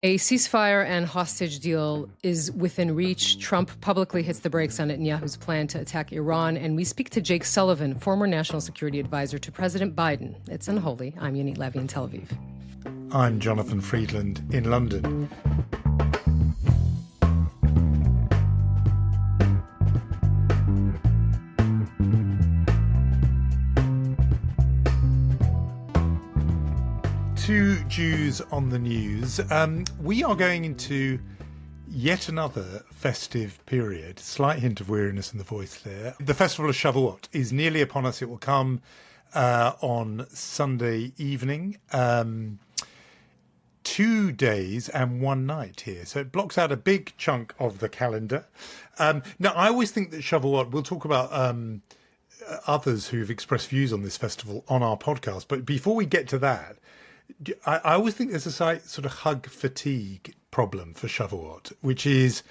A ceasefire and hostage deal is within reach. Trump publicly hits the brakes on Netanyahu's plan to attack Iran. And we speak to Jake Sullivan, former national security advisor to President Biden. It's Unholy. I'm Yonit Levy in Tel Aviv. I'm Jonathan Friedland in London. Two Jews on the news. We are going into yet another festive period. Slight hint of weariness in the voice there. The festival of Shavuot is nearly upon us. It will come on Sunday evening. 2 days and 1 night here. So it blocks out a big chunk of the calendar. Now, I always think that Shavuot, we'll talk about others who've expressed views on this festival on our podcast. But before we get to that, I always think there's a sort of hug fatigue problem for Shavuot, which is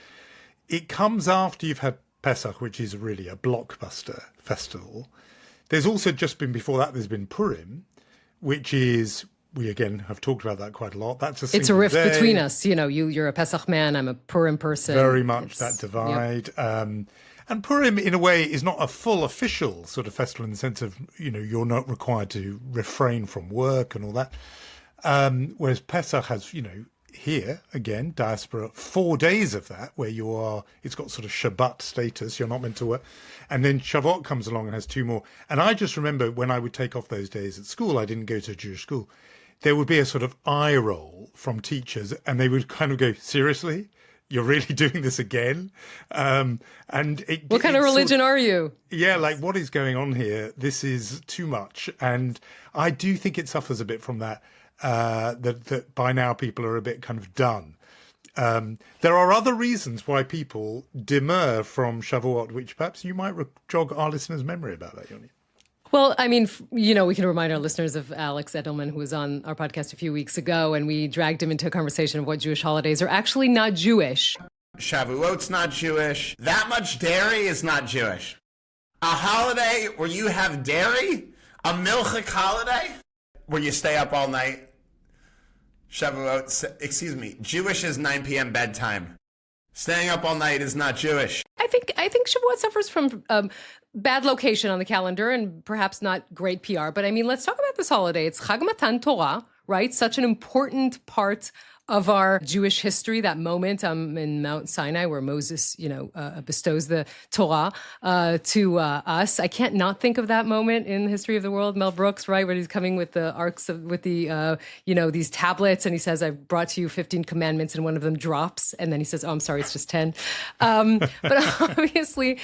it comes after you've had Pesach, which is really a blockbuster festival. There's also just been before that, there's been Purim, which is, we again have talked about that quite a lot. It's a rift between us. You know, you're a Pesach man, I'm a Purim person. Very much that divide. Yep. And Purim, in a way, is not a full official sort of festival in the sense of, you know, you're not required to refrain from work and all that. Whereas Pesach has, you know, here, again, diaspora, 4 days of that where you are, it's got sort of Shabbat status, you're not meant to work. And then Shavuot comes along and has 2 more. And I just remember when I would take off those days at school, I didn't go to a Jewish school, there would be a sort of eye roll from teachers and they would kind of go, seriously? You're really doing this again? And what kind of religion are you? Yeah, like what is going on here? This is too much. And I do think it suffers a bit from that. That by now people are a bit kind of done. There are other reasons why people demur from Shavuot, which perhaps you might jog our listeners' memory about that, Yoni. Well, I mean, you know, we can remind our listeners of Alex Edelman, who was on our podcast a few weeks ago, and we dragged him into a conversation of what Jewish holidays are actually not Jewish. Shavuot's not Jewish. That much dairy is not Jewish. A holiday where you have dairy? A milchik holiday? Where you stay up all night? Shavuot, excuse me, Jewish is 9 p.m. bedtime. Staying up all night is not Jewish. I think Shavuot suffers from bad location on the calendar and perhaps not great PR. But I mean, let's talk about this holiday. It's Chag Matan Torah, right? Such an important part of our Jewish history, that moment in Mount Sinai where Moses, you know, bestows the Torah to us. I can't not think of that moment in the history of the world. Mel Brooks, right, where he's coming with the you know, these tablets, and he says, "I brought to you 15 commandments," and one of them drops, and then he says, "Oh, I'm sorry, it's just 10." But obviously,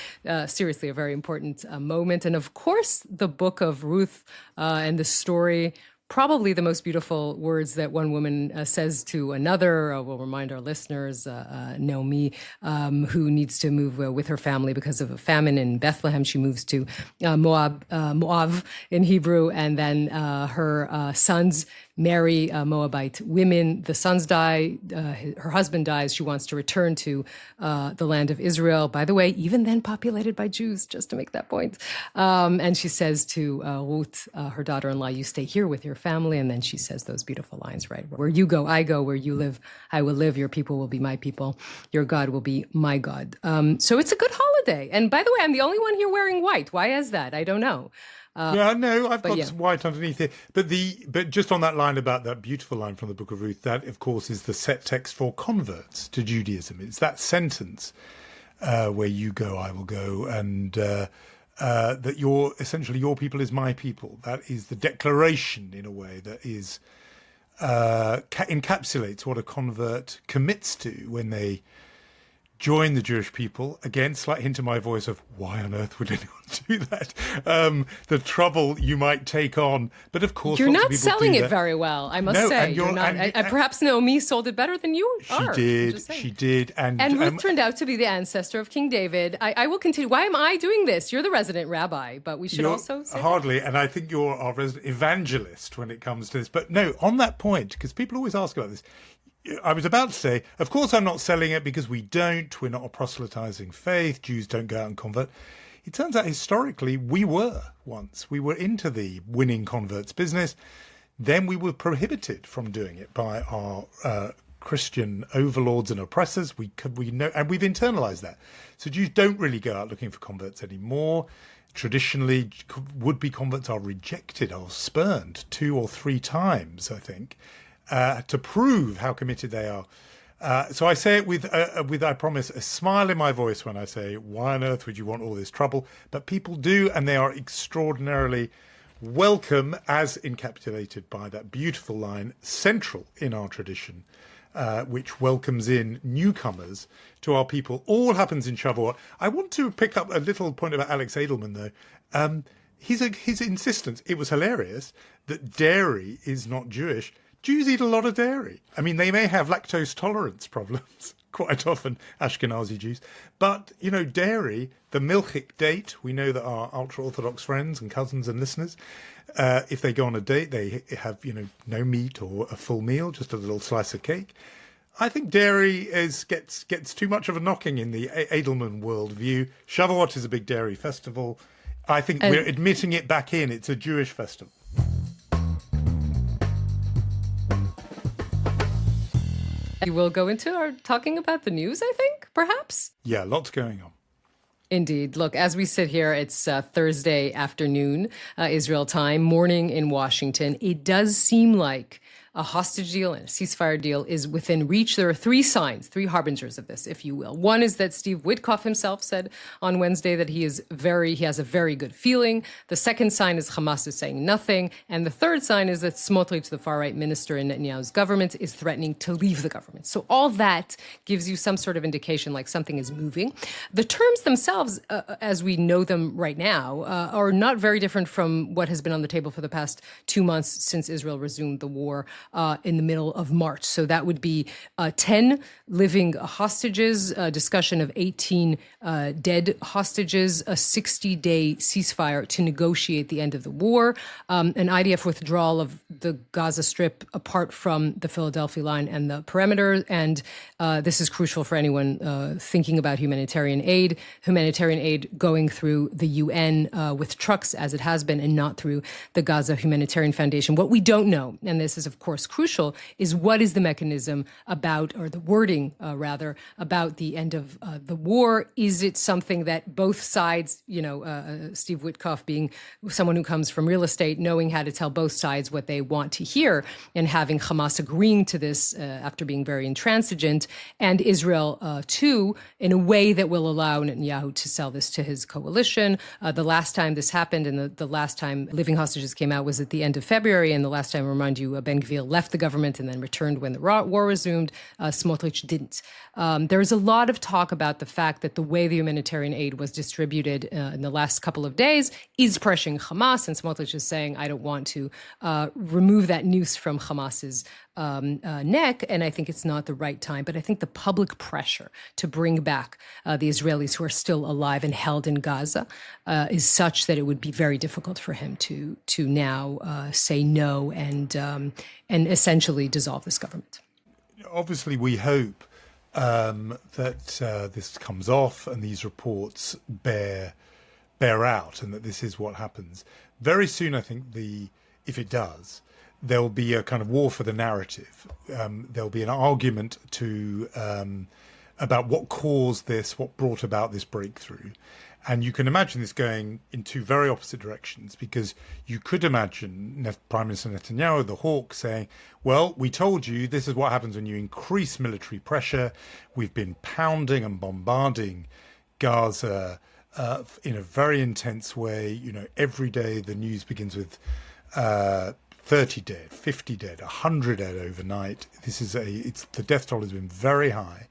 seriously, a very important moment, and of course, the book of Ruth and the story. Probably the most beautiful words that one woman says to another. We'll remind our listeners, Naomi, who needs to move with her family because of a famine in Bethlehem. She moves to Moav in Hebrew, and then her sons marry Moabite women. The sons die. Her husband dies. She wants to return to the land of Israel. By the way, even then populated by Jews, just to make that point. And she says to Ruth, her daughter-in-law, "You stay here with your family." And then she says those beautiful lines, right? "Where you go, I go. Where you live, I will live. Your people will be my people. Your God will be my God." So it's a good holiday. And by the way, I'm the only one here wearing white. Why is that? I don't know. No, I've got some white underneath it. But just on that line about that beautiful line from the Book of Ruth, that of course is the set text for converts to Judaism. It's that sentence where you go, I will go, and that essentially your people is my people. That is the declaration in a way that is encapsulates what a convert commits to when they join the Jewish people. Again, slight hint in my voice of why on earth would anyone do that? The trouble you might take on. But of course, you're not selling it very well, I must say. And you're not. Perhaps Naomi sold it better than you are. She did. And Ruth turned out to be the ancestor of King David. I will continue. Why am I doing this? You're the resident rabbi, but we should also say hardly. And I think you're our resident evangelist when it comes to this. But no, on that point, because people always ask about this, I was about to say, of course I'm not selling it because we're not a proselytizing faith. Jews don't go out and convert. It turns out historically we were once. We were into the winning converts business. Then we were prohibited from doing it by our Christian overlords and oppressors. We know, and we've internalized that. So Jews don't really go out looking for converts anymore. Traditionally, would-be converts are rejected or spurned 2 or 3 times, I think, to prove how committed they are. So I say it with, I promise, a smile in my voice when I say, why on earth would you want all this trouble? But people do, and they are extraordinarily welcome, as encapsulated by that beautiful line, central in our tradition, which welcomes in newcomers to our people. All happens in Shavuot. I want to pick up a little point about Alex Edelman, though. His insistence, it was hilarious, that dairy is not Jewish. Jews eat a lot of dairy. I mean, they may have lactose tolerance problems, quite often, Ashkenazi Jews. But, you know, dairy, the milchik date, we know that our ultra-Orthodox friends and cousins and listeners, if they go on a date, they have, you know, no meat or a full meal, just a little slice of cake. I think dairy gets too much of a knocking in the Edelman worldview. Shavuot is a big dairy festival. I think we're admitting it back in. It's a Jewish festival. We will go into our talking about the news, I think, perhaps? Yeah, lots going on. Indeed. Look, as we sit here, it's Thursday afternoon, Israel time, morning in Washington. It does seem like a hostage deal and a ceasefire deal is within reach. There are 3 signs, 3 harbingers of this, if you will. One is that Steve Witkoff himself said on Wednesday that he has a very good feeling. The second sign is Hamas is saying nothing. And the third sign is that Smotrich, the far-right minister in Netanyahu's government, is threatening to leave the government. So all that gives you some sort of indication like something is moving. The terms themselves, as we know them right now, are not very different from what has been on the table for the past 2 months since Israel resumed the war in the middle of March. So that would be 10 living hostages, a discussion of 18 dead hostages, a 60-day ceasefire to negotiate the end of the war, an IDF withdrawal of the Gaza Strip apart from the Philadelphia line and the perimeter. And this is crucial for anyone thinking about humanitarian aid going through the UN with trucks, as it has been, and not through the Gaza Humanitarian Foundation. What we don't know, and this is, of course, crucial, is what is the mechanism about, or the wording, rather, about the end of the war? Is it something that both sides, Steve Witkoff being someone who comes from real estate, knowing how to tell both sides what they want to hear, and having Hamas agreeing to this after being very intransigent, and Israel, too, in a way that will allow Netanyahu to sell this to his coalition? The last time this happened, and the last time living hostages came out, was at the end of February, and the last time, I remind you, Ben-Gvir left the government and then returned when the war resumed. Smotrich didn't. There is a lot of talk about the fact that the way the humanitarian aid was distributed in the last couple of days is pressuring Hamas, and Smotrich is saying, I don't want to remove that noose from Hamas's neck, and I think it's not the right time. But I think the public pressure to bring back the Israelis who are still alive and held in Gaza is such that it would be very difficult for him to now say no and essentially dissolve this government. Obviously, we hope that this comes off and these reports bear out, and that this is what happens. Very soon, I think, if it does, there'll be a kind of war for the narrative. There'll be an argument about what caused this, what brought about this breakthrough. And you can imagine this going in 2 very opposite directions, because you could imagine Prime Minister Netanyahu, the hawk, saying, well, we told you this is what happens when you increase military pressure. We've been pounding and bombarding Gaza in a very intense way. Every day the news begins with 30 dead, 50 dead, 100 dead overnight. The death toll has been very high.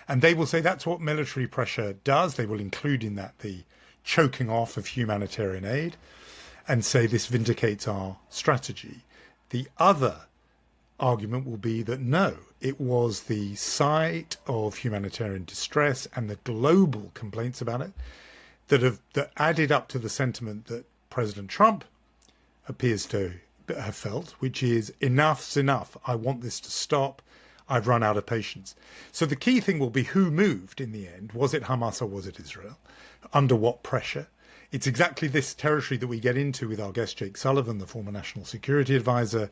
And they will say that's what military pressure does. They will include in that the choking off of humanitarian aid and say this vindicates our strategy. The other argument will be that no, it was the sight of humanitarian distress and the global complaints about it that added up to the sentiment that President Trump appears to have felt, which is enough's enough. I want this to stop. I've run out of patience. So the key thing will be who moved in the end. Was it Hamas or was it Israel? Under what pressure? It's exactly this territory that we get into with our guest Jake Sullivan, the former national security advisor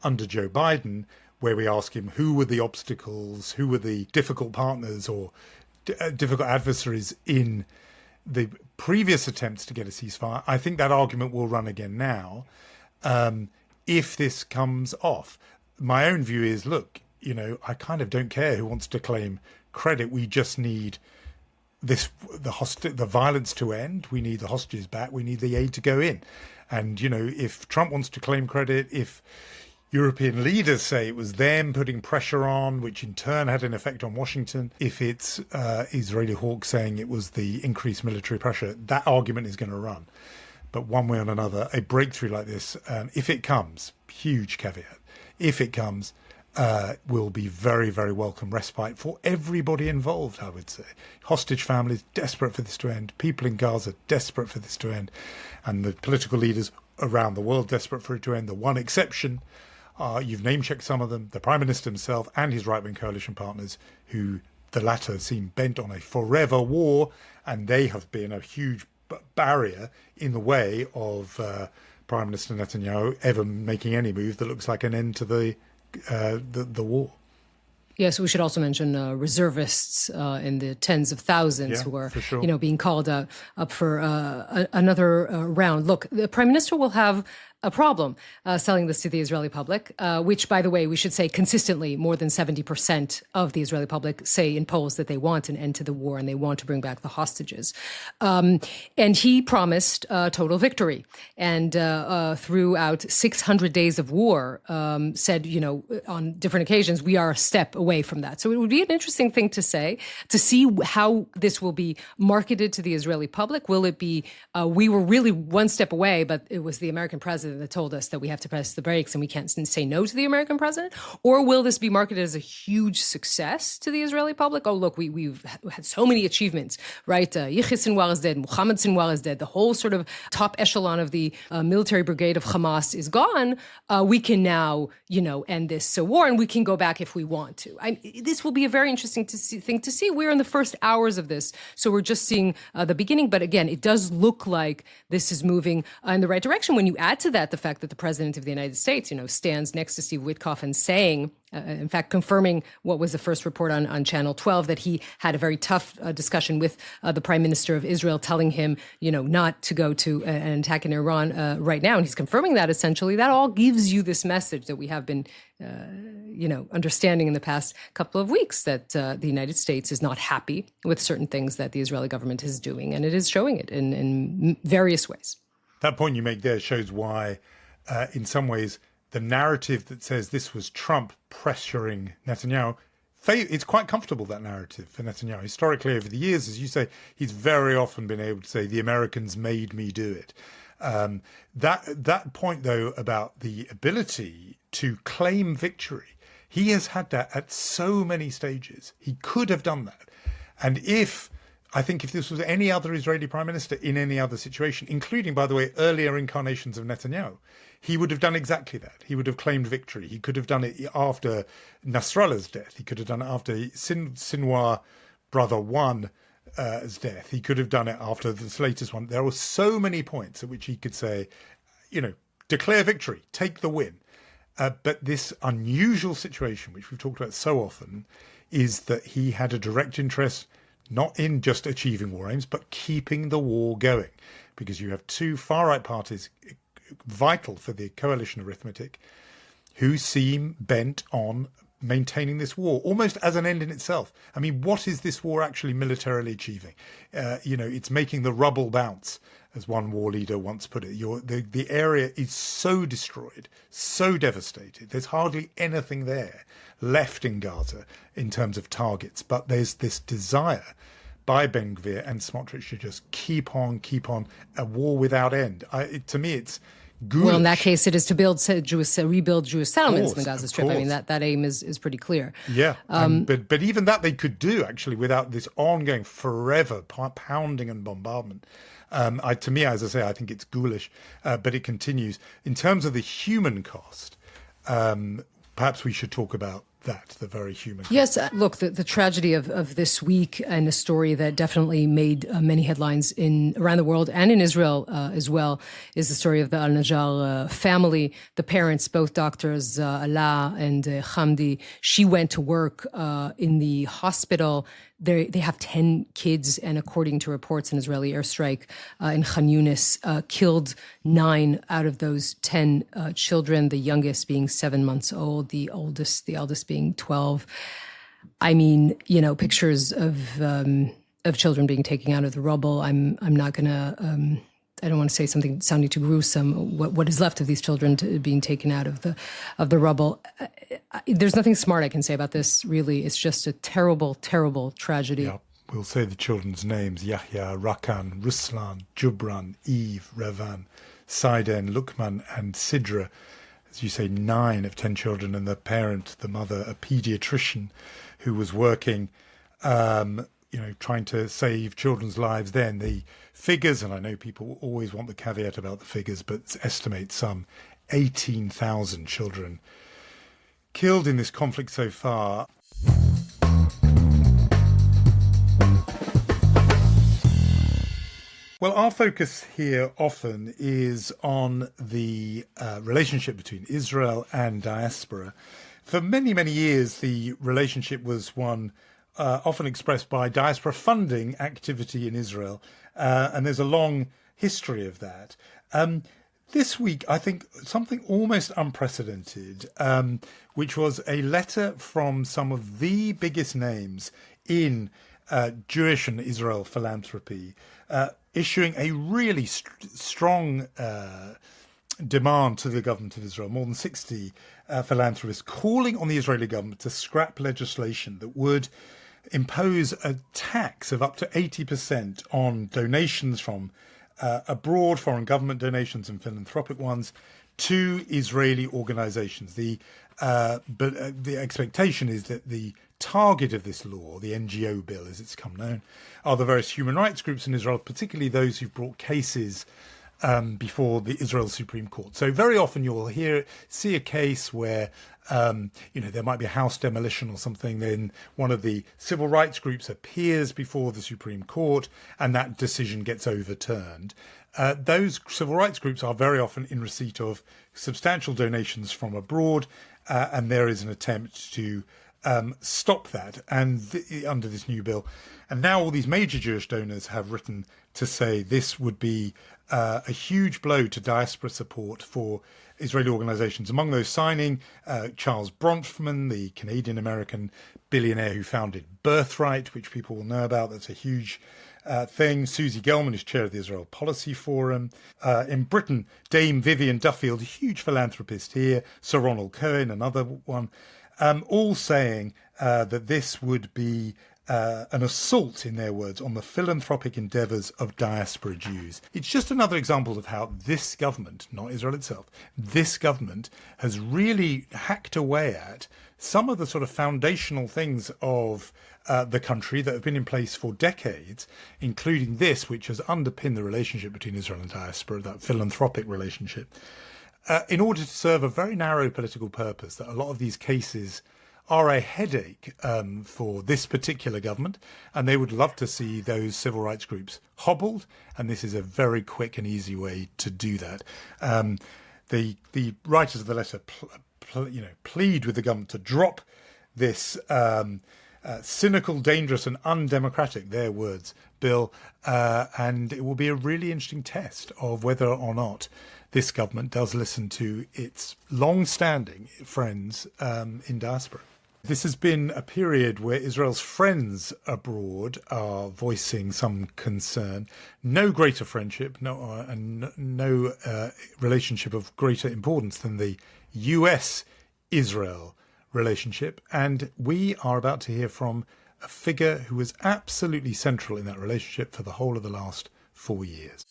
under Joe Biden, where we ask him who were the obstacles, who were the difficult partners or difficult adversaries in the previous attempts to get a ceasefire. I think that argument will run again now if this comes off. My own view is, look, I kind of don't care who wants to claim credit. We just need the violence to end. We need the hostages back. We need the aid to go in. And, if Trump wants to claim credit, if European leaders say it was them putting pressure on, which in turn had an effect on Washington, if it's Israeli hawks saying it was the increased military pressure, that argument is going to run. But one way or another, a breakthrough like this, if it comes, huge caveat, if it comes, will be very, very welcome respite for everybody involved, I would say. Hostage families desperate for this to end, people in Gaza desperate for this to end, and the political leaders around the world desperate for it to end. The one exception, you've name-checked some of them, the Prime Minister himself and his right-wing coalition partners, who the latter seem bent on a forever war, and they have been a huge barrier in the way of Prime Minister Netanyahu ever making any move that looks like an end to the war. Yes, we should also mention reservists in the tens of thousands who are, sure. Being called up for another round. Look, the Prime Minister will have a problem selling this to the Israeli public, which, by the way, we should say consistently more than 70% of the Israeli public say in polls that they want an end to the war and they want to bring back the hostages. And he promised total victory. And throughout 600 days of war, said, on different occasions, we are a step away from that. So it would be an interesting thing to say, to see how this will be marketed to the Israeli public. Will it be, we were really one step away, but it was the American president that told us that we have to press the brakes and we can't say no to the American president? Or will this be marketed as a huge success to the Israeli public? Oh, look, we've had so many achievements, right? Yahya Sinwar is dead, Mohammed Sinwar is dead, the whole sort of top echelon of the military brigade of Hamas is gone. We can now, end this war and we can go back if we want to. This will be a very interesting thing to see. We're in the first hours of this, so we're just seeing the beginning. But again, it does look like this is moving in the right direction. When you add to that the fact that the president of the United States, stands next to Steve Witkoff and saying, in fact, confirming what was the first report on Channel 12, that he had a very tough discussion with the Prime Minister of Israel, telling him, not to go to an attack in Iran right now. And he's confirming that essentially. That all gives you this message that we have been, understanding in the past couple of weeks, that the United States is not happy with certain things that the Israeli government is doing. And it is showing it in various ways. That point you make there shows why, in some ways, the narrative that says this was Trump pressuring Netanyahu, it's quite comfortable, that narrative for Netanyahu. Historically, over the years, as you say, he's very often been able to say, the Americans made me do it. That point, though, about the ability to claim victory, he has had that at so many stages. He could have done that. And I think if this was any other Israeli prime minister in any other situation, including, by the way, earlier incarnations of Netanyahu, he would have done exactly that. He would have claimed victory. He could have done it after Nasrallah's death. He could have done it after Sinwar brother one's death. He could have done it after this latest one. There were so many points at which he could say, declare victory, take the win. But this unusual situation, which we've talked about so often, is that he had a direct interest not in just achieving war aims, but keeping the war going, because you have two far-right parties vital for the coalition arithmetic who seem bent on maintaining this war almost as an end in itself. I mean, what is this war actually militarily achieving? It's making the rubble bounce, as one war leader once put it. The area is so destroyed, so devastated. There's hardly anything there left in Gaza in terms of targets. But there's this desire by Ben Gvir and Smotrich to just keep on, a war without end. To me, it's ghoulish. Well, in that case, it is to rebuild Jewish settlements in the Gaza Strip. I mean, that aim is pretty clear. Yeah, but even that they could do, actually, without this ongoing, forever pounding and bombardment. To me, as I say, I think it's ghoulish, but it continues. In terms of the human cost, perhaps we should talk about the very human. Yes, look, the tragedy of this week, and a story that definitely made many headlines around the world and in Israel as well, is the story of the Al-Najjar family. The parents, both doctors, Alaa and Hamdi, she went to work in the hospital. They have 10 kids, and according to reports, an Israeli airstrike in Khan Yunis killed 9 out of those 10 children, the youngest being 7 months old, the eldest being 12. I mean, pictures of children being taken out of the rubble. I'm not going to. I don't want to say something sounding too gruesome. What is left of these children being taken out of the rubble? There's nothing smart I can say about this. Really, it's just a terrible, terrible tragedy. Yeah, we'll say the children's names: Yahya, Rakan, Ruslan, Jubran, Eve, Revan, Saiden, Lukman, and Sidra. As you say, 9 of 10 children, and the parent, the mother, a pediatrician who was working, trying to save children's lives. Then the figures, and I know people always want the caveat about the figures, but estimate some 18,000 children killed in this conflict so far. Well, our focus here often is on the relationship between Israel and diaspora. For many, many years, the relationship was one often expressed by diaspora funding activity in Israel, and there's a long history of that. This week, I think something almost unprecedented, which was a letter from some of the biggest names in Jewish and Israel philanthropy, issuing a really strong demand to the government of Israel. More than 60 philanthropists calling on the Israeli government to scrap legislation that would impose a tax of up to 80% on donations from abroad, foreign government donations and philanthropic ones, to Israeli organizations. But the expectation is that the target of this law, the NGO bill as it's come known, are the various human rights groups in Israel, particularly those who've brought cases before the Israel Supreme Court. So very often you'll see a case where there might be a house demolition or something, then one of the civil rights groups appears before the Supreme Court and that decision gets overturned. Those civil rights groups are very often in receipt of substantial donations from abroad, and there is an attempt to stop that under this new bill. And now all these major Jewish donors have written to say this would be a huge blow to diaspora support for Israeli organizations. Among those signing, Charles Bronfman, the Canadian-American billionaire who founded Birthright, which people will know about. That's a huge thing. Susie Gelman is chair of the Israel Policy Forum. In Britain, Dame Vivian Duffield, a huge philanthropist here. Sir Ronald Cohen, another one. All saying that this would be an assault, in their words, on the philanthropic endeavours of diaspora Jews. It's just another example of how this government, not Israel itself, this government has really hacked away at some of the sort of foundational things of the country that have been in place for decades, including this, which has underpinned the relationship between Israel and diaspora, that philanthropic relationship, in order to serve a very narrow political purpose, that a lot of these cases are a headache for this particular government, and they would love to see those civil rights groups hobbled, and this is a very quick and easy way to do that. The writers of the letter plead with the government to drop this cynical, dangerous and undemocratic, their words, bill, and it will be a really interesting test of whether or not this government does listen to its long-standing friends in diaspora. This has been a period where Israel's friends abroad are voicing some concern. No greater friendship, no relationship of greater importance than the US-Israel relationship. And we are about to hear from a figure who was absolutely central in that relationship for the whole of the last 4 years.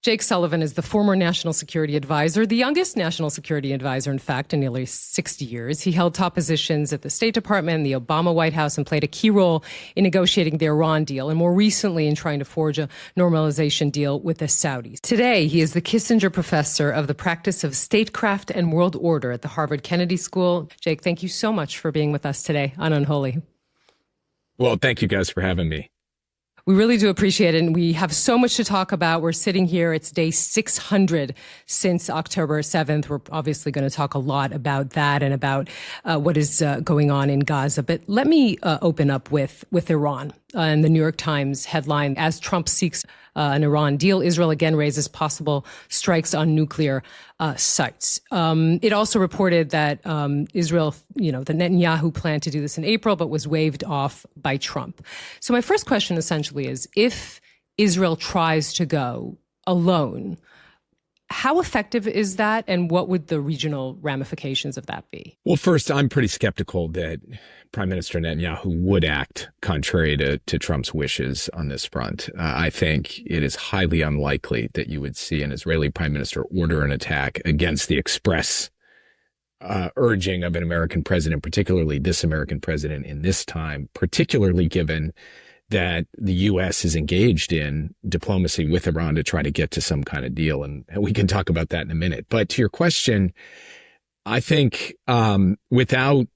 Jake Sullivan is the former national security advisor, the youngest national security advisor, in fact, in nearly 60 years. He held top positions at the State Department, the Obama White House, and played a key role in negotiating the Iran deal, and more recently in trying to forge a normalization deal with the Saudis. Today, he is the Kissinger Professor of the Practice of Statecraft and World Order at the Harvard Kennedy School. Jake, thank you so much for being with us today on Unholy. Well, thank you guys for having me. We really do appreciate it, and we have so much to talk about. We're sitting here. It's day 600 since October 7th. We're obviously going to talk a lot about that and about what is going on in Gaza. But let me open up with Iran. And the New York Times headline, as Trump seeks an Iran deal, Israel again raises possible strikes on nuclear sites. It also reported that Israel, the Netanyahu planned to do this in April, but was waved off by Trump. So my first question essentially is, if Israel tries to go alone, how effective is that, and what would the regional ramifications of that be? Well, first, I'm pretty skeptical that Prime Minister Netanyahu would act contrary to Trump's wishes on this front. I think it is highly unlikely that you would see an Israeli prime minister order an attack against the express urging of an American president, particularly this American president in this time, particularly given that the U.S. is engaged in diplomacy with Iran to try to get to some kind of deal. And we can talk about that in a minute. But to your question, I think without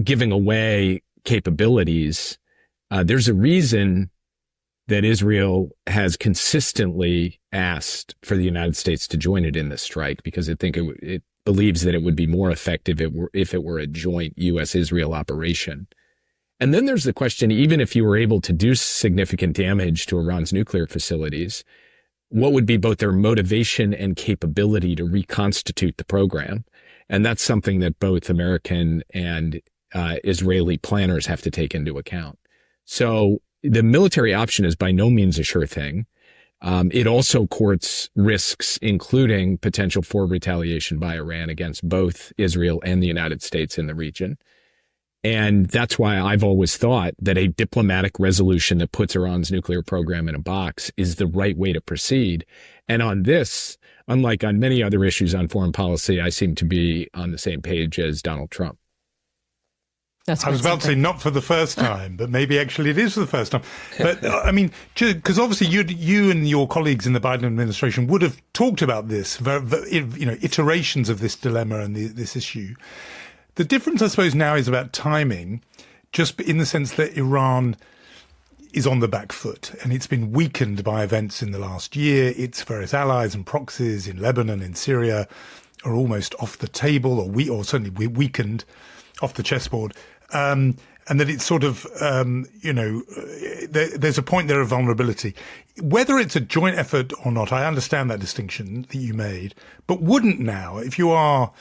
giving away capabilities, there's a reason that Israel has consistently asked for the United States to join it in this strike, because I think it believes that it would be more effective if it were a joint U.S.-Israel operation. And then there's the question, even if you were able to do significant damage to Iran's nuclear facilities, what would be both their motivation and capability to reconstitute the program? And that's something that both American and Israeli planners have to take into account. So the military option is by no means a sure thing. It also courts risks, including potential for retaliation by Iran against both Israel and the United States in the region. And that's why I've always thought that a diplomatic resolution that puts Iran's nuclear program in a box is the right way to proceed. And on this, unlike on many other issues on foreign policy, I seem to be on the same page as Donald Trump. I was about to say not for the first time, but maybe actually it is for the first time. But I mean, because obviously you and your colleagues in the Biden administration would have talked about this, iterations of this dilemma and this issue. The difference, I suppose, now is about timing, just in the sense that Iran is on the back foot and it's been weakened by events in the last year. Its various allies and proxies in Lebanon and Syria are almost off the table, or certainly weakened off the chessboard. And that it's sort of, there's a point there of vulnerability. Whether it's a joint effort or not, I understand that distinction that you made, but wouldn't now, if you are,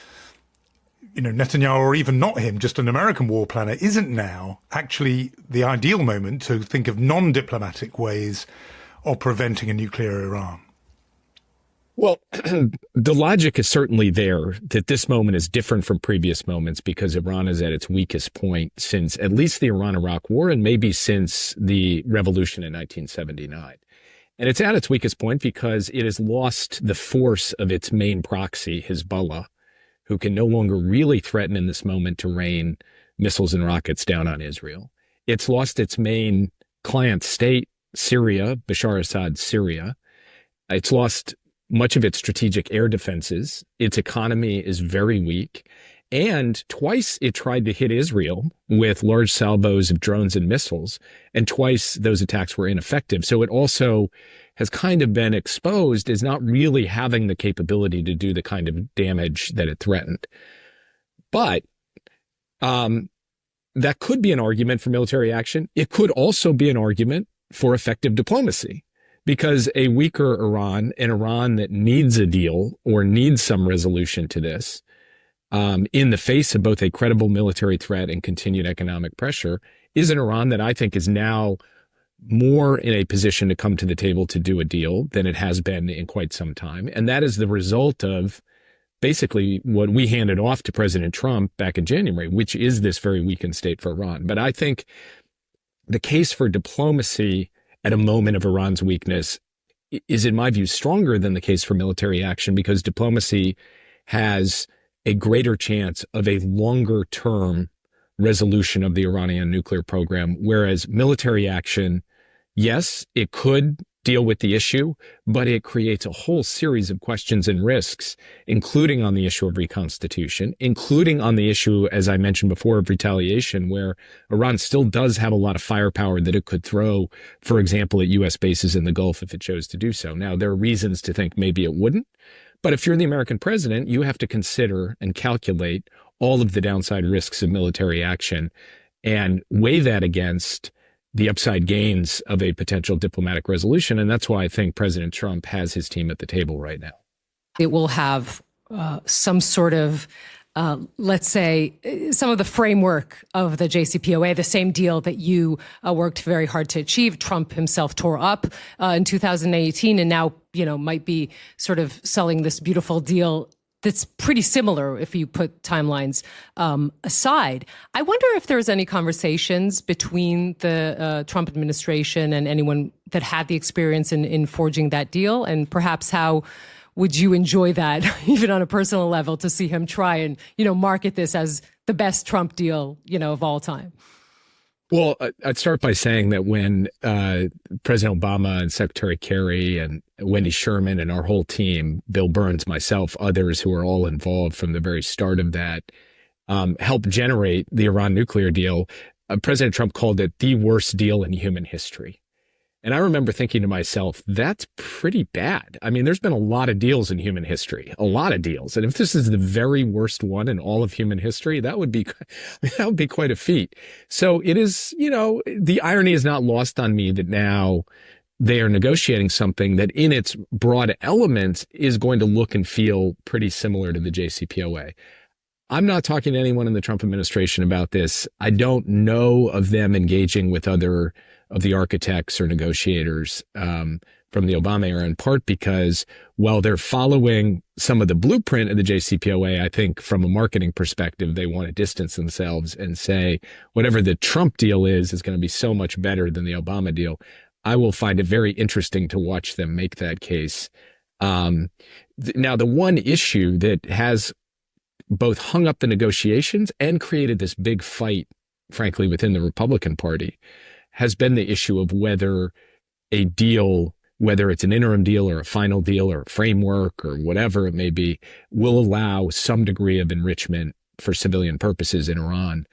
Netanyahu, or even not him, just an American war planner, isn't now actually the ideal moment to think of non-diplomatic ways of preventing a nuclear Iran? Well, the logic is certainly there that this moment is different from previous moments because Iran is at its weakest point since at least the Iran-Iraq War and maybe since the revolution in 1979. And it's at its weakest point because it has lost the force of its main proxy, Hezbollah, who can no longer really threaten in this moment to rain missiles and rockets down on Israel. It's lost its main client state, Syria, Bashar Assad's Syria. It's lost much of its strategic air defenses. Its economy is very weak. And twice it tried to hit Israel with large salvos of drones and missiles. And twice those attacks were ineffective. So it also has kind of been exposed as not really having the capability to do the kind of damage that it threatened. But that could be an argument for military action. It could also be an argument for effective diplomacy, because a weaker Iran, an Iran that needs a deal or needs some resolution to this, in the face of both a credible military threat and continued economic pressure, is an Iran that I think is now more in a position to come to the table to do a deal than it has been in quite some time. And that is the result of basically what we handed off to President Trump back in January, which is this very weakened state for Iran. But I think the case for diplomacy at a moment of Iran's weakness is, in my view, stronger than the case for military action, because diplomacy has a greater chance of a longer term resolution of the Iranian nuclear program, whereas military action, yes, it could deal with the issue, but it creates a whole series of questions and risks, including on the issue of reconstitution, including on the issue, as I mentioned before, of retaliation, where Iran still does have a lot of firepower that it could throw, for example, at U.S. bases in the Gulf if it chose to do so. Now, there are reasons to think maybe it wouldn't, but if you're the American president, you have to consider and calculate all of the downside risks of military action and weigh that against the upside gains of a potential diplomatic resolution. And that's why I think President Trump has his team at the table right now. It will have some sort of, let's say, some of the framework of the JCPOA, the same deal that you worked very hard to achieve. Trump himself tore up in 2018 and now, might be sort of selling this beautiful deal that's pretty similar if you put timelines aside. I wonder if there's any conversations between the Trump administration and anyone that had the experience in forging that deal, and perhaps how would you enjoy that, even on a personal level, to see him try and, market this as the best Trump deal, of all time? Well, I'd start by saying that when President Obama and Secretary Kerry and Wendy Sherman and our whole team, Bill Burns, myself, others who are all involved from the very start of that, helped generate the Iran nuclear deal, President Trump called it the worst deal in human history. And I remember thinking to myself, that's pretty bad. I mean, there's been a lot of deals in human history, a lot of deals. And if this is the very worst one in all of human history, that would be quite a feat. So it is, the irony is not lost on me that now they are negotiating something that in its broad elements is going to look and feel pretty similar to the JCPOA. I'm not talking to anyone in the Trump administration about this. I don't know of them engaging with other of the architects or negotiators from the Obama era, in part because while they're following some of the blueprint of the JCPOA, I think from a marketing perspective, they want to distance themselves and say whatever the Trump deal is going to be so much better than the Obama deal. I will find it very interesting to watch them make that case. Now, the one issue that has both hung up the negotiations and created this big fight, frankly, within the Republican Party, has been the issue of whether a deal, whether it's an interim deal or a final deal or a framework or whatever it may be, will allow some degree of enrichment for civilian purposes in Iran.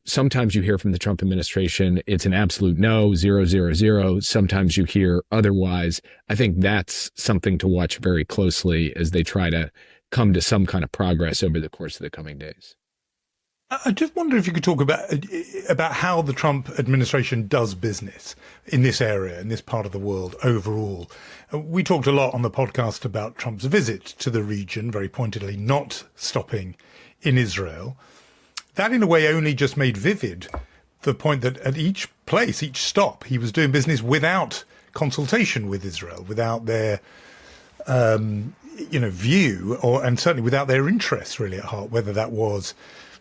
Sometimes you hear from the Trump administration, it's an absolute no, 000. Sometimes you hear otherwise. I think that's something to watch very closely as they try to come to some kind of progress over the course of the coming days. I just wonder if you could talk about how the Trump administration does business in this area, in this part of the world overall. We talked a lot on the podcast about Trump's visit to the region, very pointedly not stopping in Israel. That, in a way, only just made vivid the point that at each place, each stop, he was doing business without consultation with Israel, without their view, and certainly without their interests really at heart, whether that was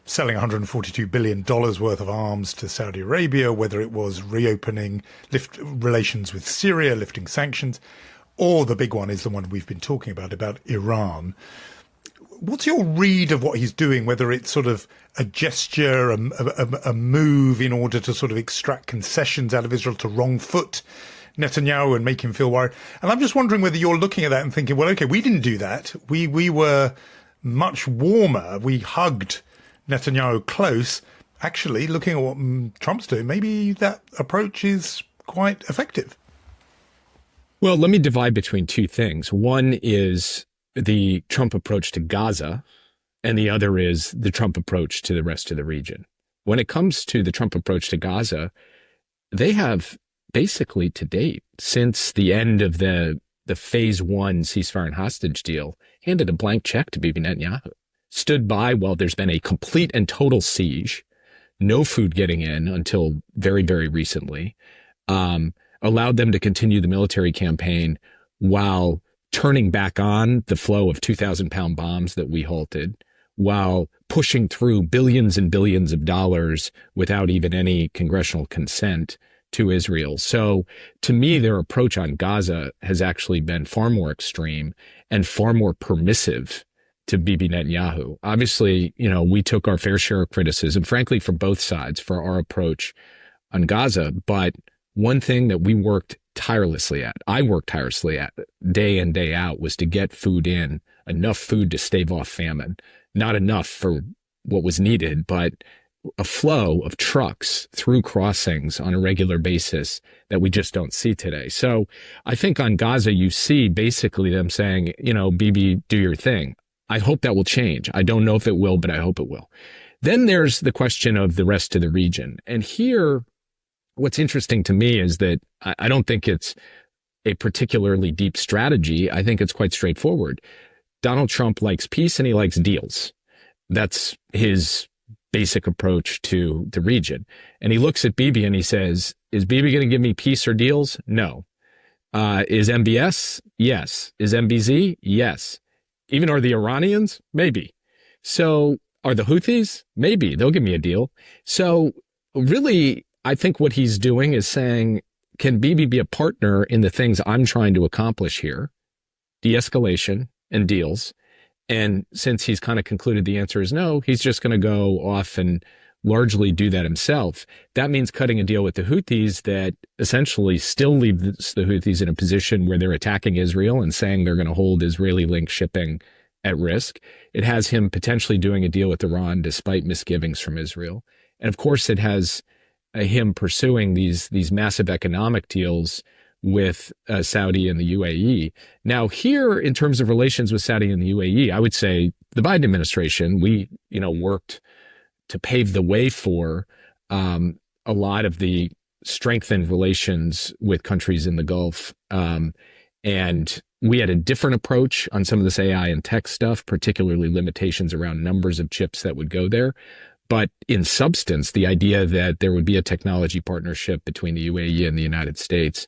selling $142 billion worth of arms to Saudi Arabia, whether it was reopening relations with Syria, lifting sanctions, or the big one is the one we've been talking about Iran. What's your read of what he's doing, whether it's sort of a gesture, a move in order to sort of extract concessions out of Israel to wrong foot Netanyahu and make him feel worried? And I'm just wondering whether you're looking at that and thinking, well, okay, we didn't do that. We were much warmer. We hugged Netanyahu close. Actually, looking at what Trump's doing, maybe that approach is quite effective. Well, let me divide between two things. One is the Trump approach to Gaza, and the other is the Trump approach to the rest of the region. When it comes to the Trump approach to Gaza, they have basically to date, since the end of the phase one ceasefire and hostage deal, handed a blank check to Bibi Netanyahu. Stood by while there's been a complete and total siege, no food getting in until very, very recently, allowed them to continue the military campaign while turning back on the flow of 2,000-pound bombs that we halted, while pushing through billions and billions of dollars without even any congressional consent to Israel. So to me, their approach on Gaza has actually been far more extreme and far more permissive to Bibi Netanyahu. Obviously, we took our fair share of criticism, frankly, from both sides for our approach on Gaza. But one thing that I worked tirelessly at, day in, day out, was to get food in, enough food to stave off famine. Not enough for what was needed, but a flow of trucks through crossings on a regular basis that we just don't see today. So I think on Gaza, you see basically them saying, Bibi, do your thing. I hope that will change. I don't know if it will, but I hope it will. Then there's the question of the rest of the region. And here, what's interesting to me is that I don't think it's a particularly deep strategy. I think it's quite straightforward. Donald Trump likes peace and he likes deals. That's his basic approach to the region. And he looks at Bibi and he says, is Bibi going to give me peace or deals? No. Is MBS? Yes. Is MBZ? Yes. Even are the Iranians? Maybe. So are the Houthis? Maybe. They'll give me a deal. So really, I think what he's doing is saying, can Bibi be a partner in the things I'm trying to accomplish here? De-escalation and deals. And since he's kind of concluded the answer is no, he's just going to go off and largely do that himself. That means cutting a deal with the Houthis that essentially still leaves the Houthis in a position where they're attacking Israel and saying they're going to hold Israeli-linked shipping at risk. It has him potentially doing a deal with Iran despite misgivings from Israel. And of course, it has him pursuing these massive economic deals with Saudi and the UAE. Now here, in terms of relations with Saudi and the UAE, I would say the Biden administration, we, worked to pave the way for a lot of the strengthened relations with countries in the Gulf. And we had a different approach on some of this AI and tech stuff, particularly limitations around numbers of chips that would go there. But in substance, the idea that there would be a technology partnership between the UAE and the United States,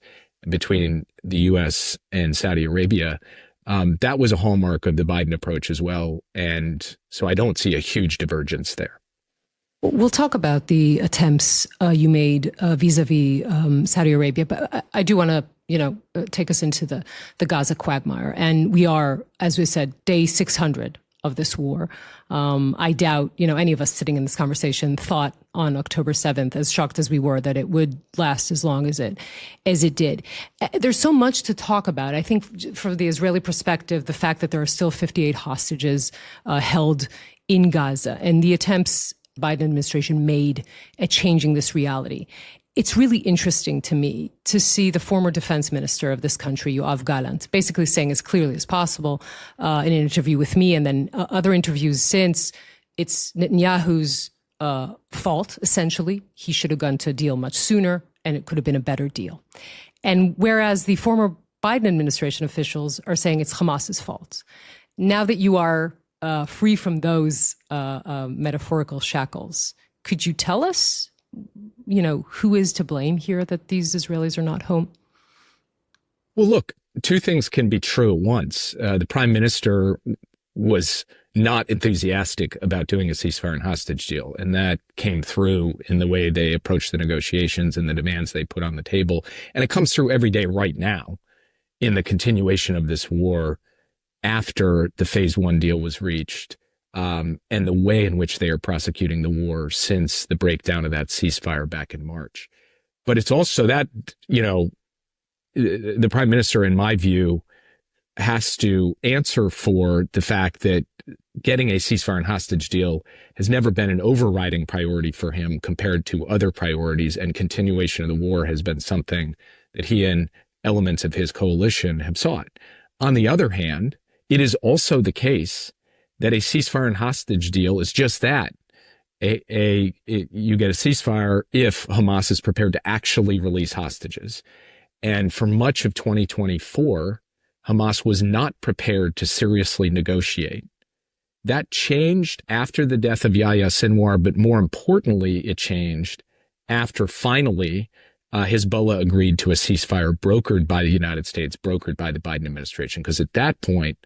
between the U.S. and Saudi Arabia, that was a hallmark of the Biden approach as well. And so I don't see a huge divergence there. We'll talk about the attempts you made vis-a-vis Saudi Arabia, but I do want to, take us into the Gaza quagmire. And we are, as we said, day 600 of this war. I doubt, any of us sitting in this conversation thought on October 7th, as shocked as we were, that it would last as long as it did. There's so much to talk about. I think from the Israeli perspective, the fact that there are still 58 hostages held in Gaza and the attempts Biden administration made at changing this reality. It's really interesting to me to see the former defense minister of this country, Yoav Gallant, basically saying as clearly as possible in an interview with me and then other interviews since, it's Netanyahu's fault, essentially. He should have gone to a deal much sooner and it could have been a better deal. And whereas the former Biden administration officials are saying it's Hamas's fault. Now that you are free from those metaphorical shackles, could you tell us who is to blame here that these Israelis are not home? Well, look, two things can be true at once. The prime minister was not enthusiastic about doing a ceasefire and hostage deal, and that came through in the way they approached the negotiations and the demands they put on the table. And it comes through every day right now in the continuation of this war after the phase one deal was reached. And the way in which they are prosecuting the war since the breakdown of that ceasefire back in March. But it's also that, the prime minister, in my view, has to answer for the fact that getting a ceasefire and hostage deal has never been an overriding priority for him compared to other priorities, and continuation of the war has been something that he and elements of his coalition have sought. On the other hand, it is also the case that a ceasefire and hostage deal is just that. You get a ceasefire if Hamas is prepared to actually release hostages. And for much of 2024, Hamas was not prepared to seriously negotiate. That changed after the death of Yahya Sinwar, but more importantly, it changed after finally Hezbollah agreed to a ceasefire brokered by the United States, brokered by the Biden administration. Because at that point,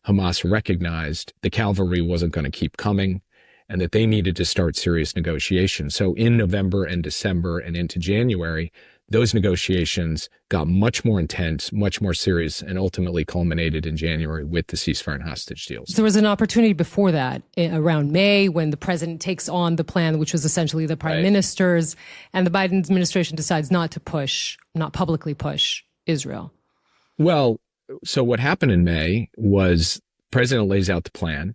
Hamas recognized the cavalry wasn't going to keep coming and that they needed to start serious negotiations. So in November and December and into January, those negotiations got much more intense, much more serious, and ultimately culminated in January with the ceasefire and hostage deals. There was an opportunity before that, around May, when the president takes on the plan, which was essentially the prime minister's, and the Biden administration decides not publicly push Israel. Well, so what happened in May was the president lays out the plan.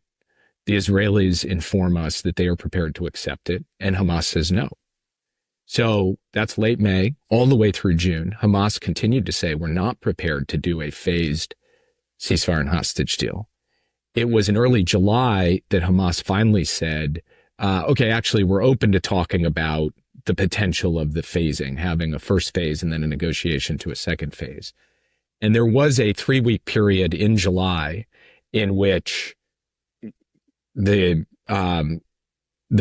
The Israelis inform us that they are prepared to accept it, and Hamas says no. So that's late May, all the way through June. Hamas continued to say, we're not prepared to do a phased ceasefire and hostage deal. It was in early July that Hamas finally said, okay, actually, we're open to talking about the potential of the phasing, having a first phase and then a negotiation to a second phase. And there was a 3-week period in July in which the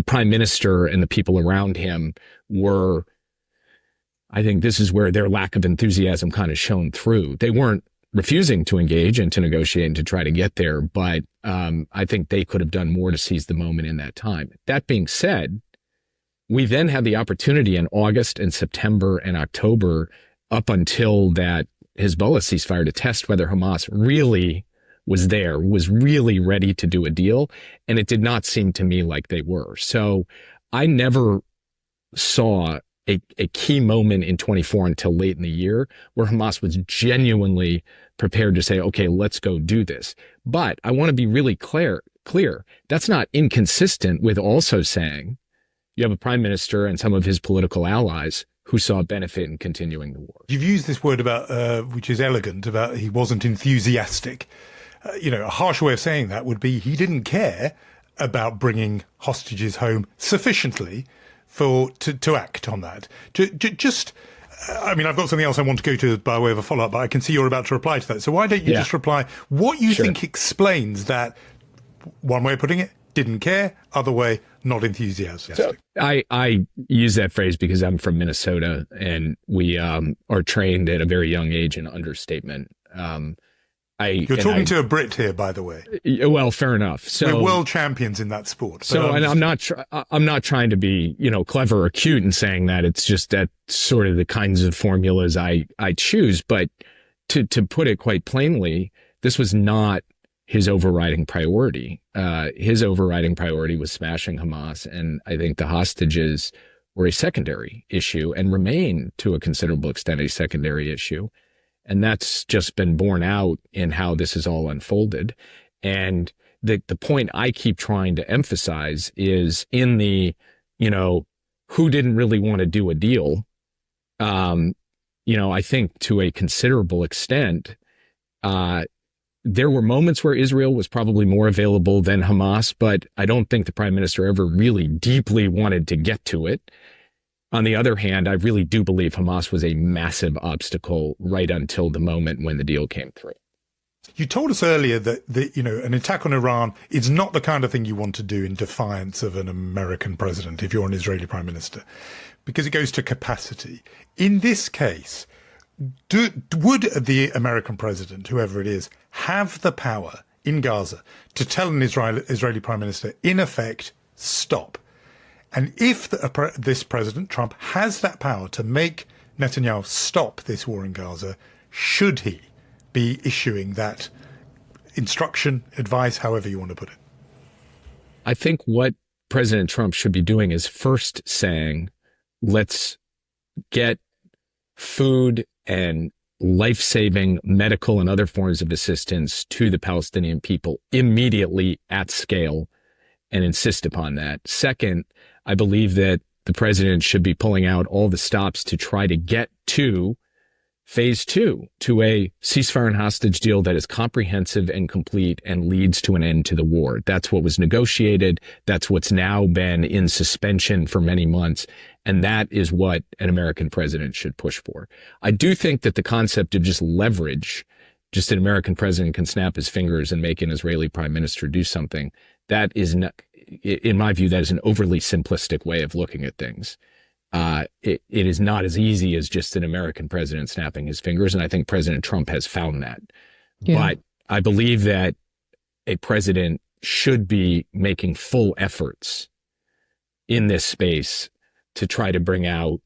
prime minister and the people around him were, I think this is where their lack of enthusiasm kind of shone through. They weren't refusing to engage and to negotiate and to try to get there, but I think they could have done more to seize the moment in that time. That being said, we then had the opportunity in August and September and October up until that Hezbollah ceasefire to test whether Hamas really was really ready to do a deal. And it did not seem to me like they were. So I never saw a key moment in 24 until late in the year where Hamas was genuinely prepared to say, okay, let's go do this. But I want to be really clear. That's not inconsistent with also saying you have a prime minister and some of his political allies who saw benefit in continuing the war. You've used this word about, which is elegant, about he wasn't enthusiastic. A harsh way of saying that would be he didn't care about bringing hostages home sufficiently to act on that. I've got something else I want to go to by way of a follow-up, but I can see you're about to reply to that. So why don't you just reply what you think explains that, one way of putting it, didn't care, other way, not enthusiastic. So I use that phrase because I'm from Minnesota and we are trained at a very young age in understatement. You're talking to a Brit here, by the way. Well, fair enough. So we're world champions in that sport. So and I'm not trying to be, clever or cute in saying that. It's just that sort of the kinds of formulas I choose. But to put it quite plainly, this was not his overriding priority. His overriding priority was smashing Hamas. And I think the hostages were a secondary issue and remain to a considerable extent a secondary issue. And that's just been borne out in how this is all unfolded. And the point I keep trying to emphasize is in the, who didn't really want to do a deal. I think to a considerable extent, there were moments where Israel was probably more available than Hamas, but I don't think the prime minister ever really deeply wanted to get to it. On the other hand, I really do believe Hamas was a massive obstacle right until the moment when the deal came through. You told us earlier that an attack on Iran is not the kind of thing you want to do in defiance of an American president if you're an Israeli prime minister, because it goes to capacity. In this case, would the American president, whoever it is, have the power in Gaza to tell an Israeli prime minister, in effect, stop? And if this president, Trump, has that power to make Netanyahu stop this war in Gaza, should he be issuing that instruction, advice, however you want to put it? I think what President Trump should be doing is first saying, let's get food and life-saving medical and other forms of assistance to the Palestinian people immediately at scale and insist upon that. Second, I believe that the president should be pulling out all the stops to try to get to phase 2, to a ceasefire and hostage deal that is comprehensive and complete and leads to an end to the war. That's what was negotiated. That's what's now been in suspension for many months. And that is what an American president should push for. I do think that the concept of just leverage, just an American president can snap his fingers and make an Israeli prime minister do something, that is not, in my view, that is an overly simplistic way of looking at things. It is not as easy as just an American president snapping his fingers, and I think President Trump has found that. Yeah. But I believe that a president should be making full efforts in this space to try to bring out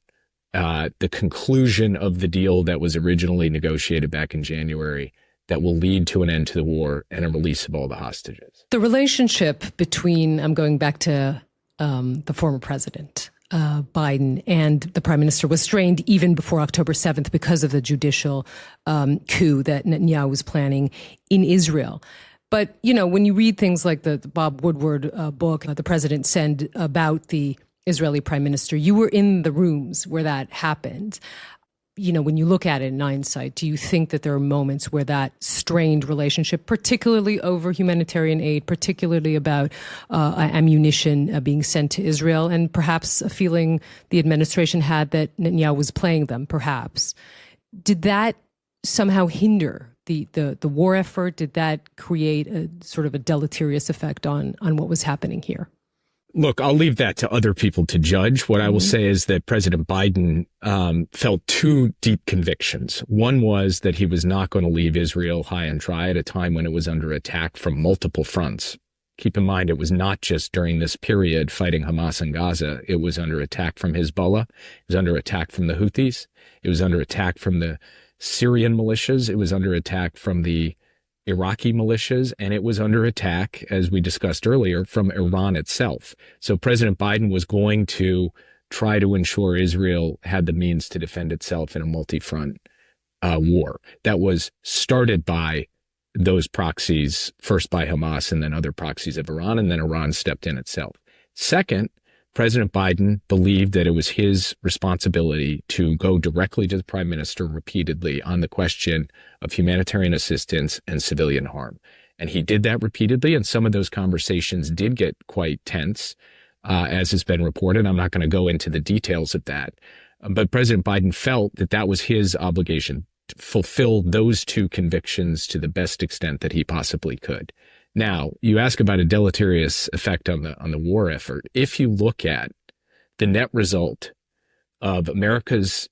the conclusion of the deal that was originally negotiated back in January that will lead to an end to the war and a release of all the hostages. The relationship between, I'm going back to the former president, Biden, and the prime minister was strained even before October 7th because of the judicial coup that Netanyahu was planning in Israel. But, you know, when you read things like the Bob Woodward book, The President Said, about the Israeli prime minister, you were in the rooms where that happened. You know, when you look at it in hindsight, do you think that there are moments where that strained relationship, particularly over humanitarian aid, particularly about ammunition being sent to Israel, and perhaps a feeling the administration had that Netanyahu was playing them, perhaps, did that somehow hinder the war effort? Did that create a sort of a deleterious effect on what was happening here? Look, I'll leave that to other people to judge. What I will say is that President Biden felt two deep convictions. One was that he was not going to leave Israel high and dry at a time when it was under attack from multiple fronts. Keep in mind, it was not just during this period fighting Hamas in Gaza. It was under attack from Hezbollah. It was under attack from the Houthis. It was under attack from the Syrian militias. It was under attack from the Iraqi militias, and it was under attack, as we discussed earlier, from Iran itself. So President Biden was going to try to ensure Israel had the means to defend itself in a multi-front war that was started by those proxies, first by Hamas and then other proxies of Iran, and then Iran stepped in itself. Second, President Biden believed that it was his responsibility to go directly to the prime minister repeatedly on the question of humanitarian assistance and civilian harm. And he did that repeatedly, and some of those conversations did get quite tense, as has been reported. I'm not going to go into the details of that. But President Biden felt that that was his obligation to fulfill those two convictions to the best extent that he possibly could. Now, you ask about a deleterious effect on the war effort. If you look at the net result of America's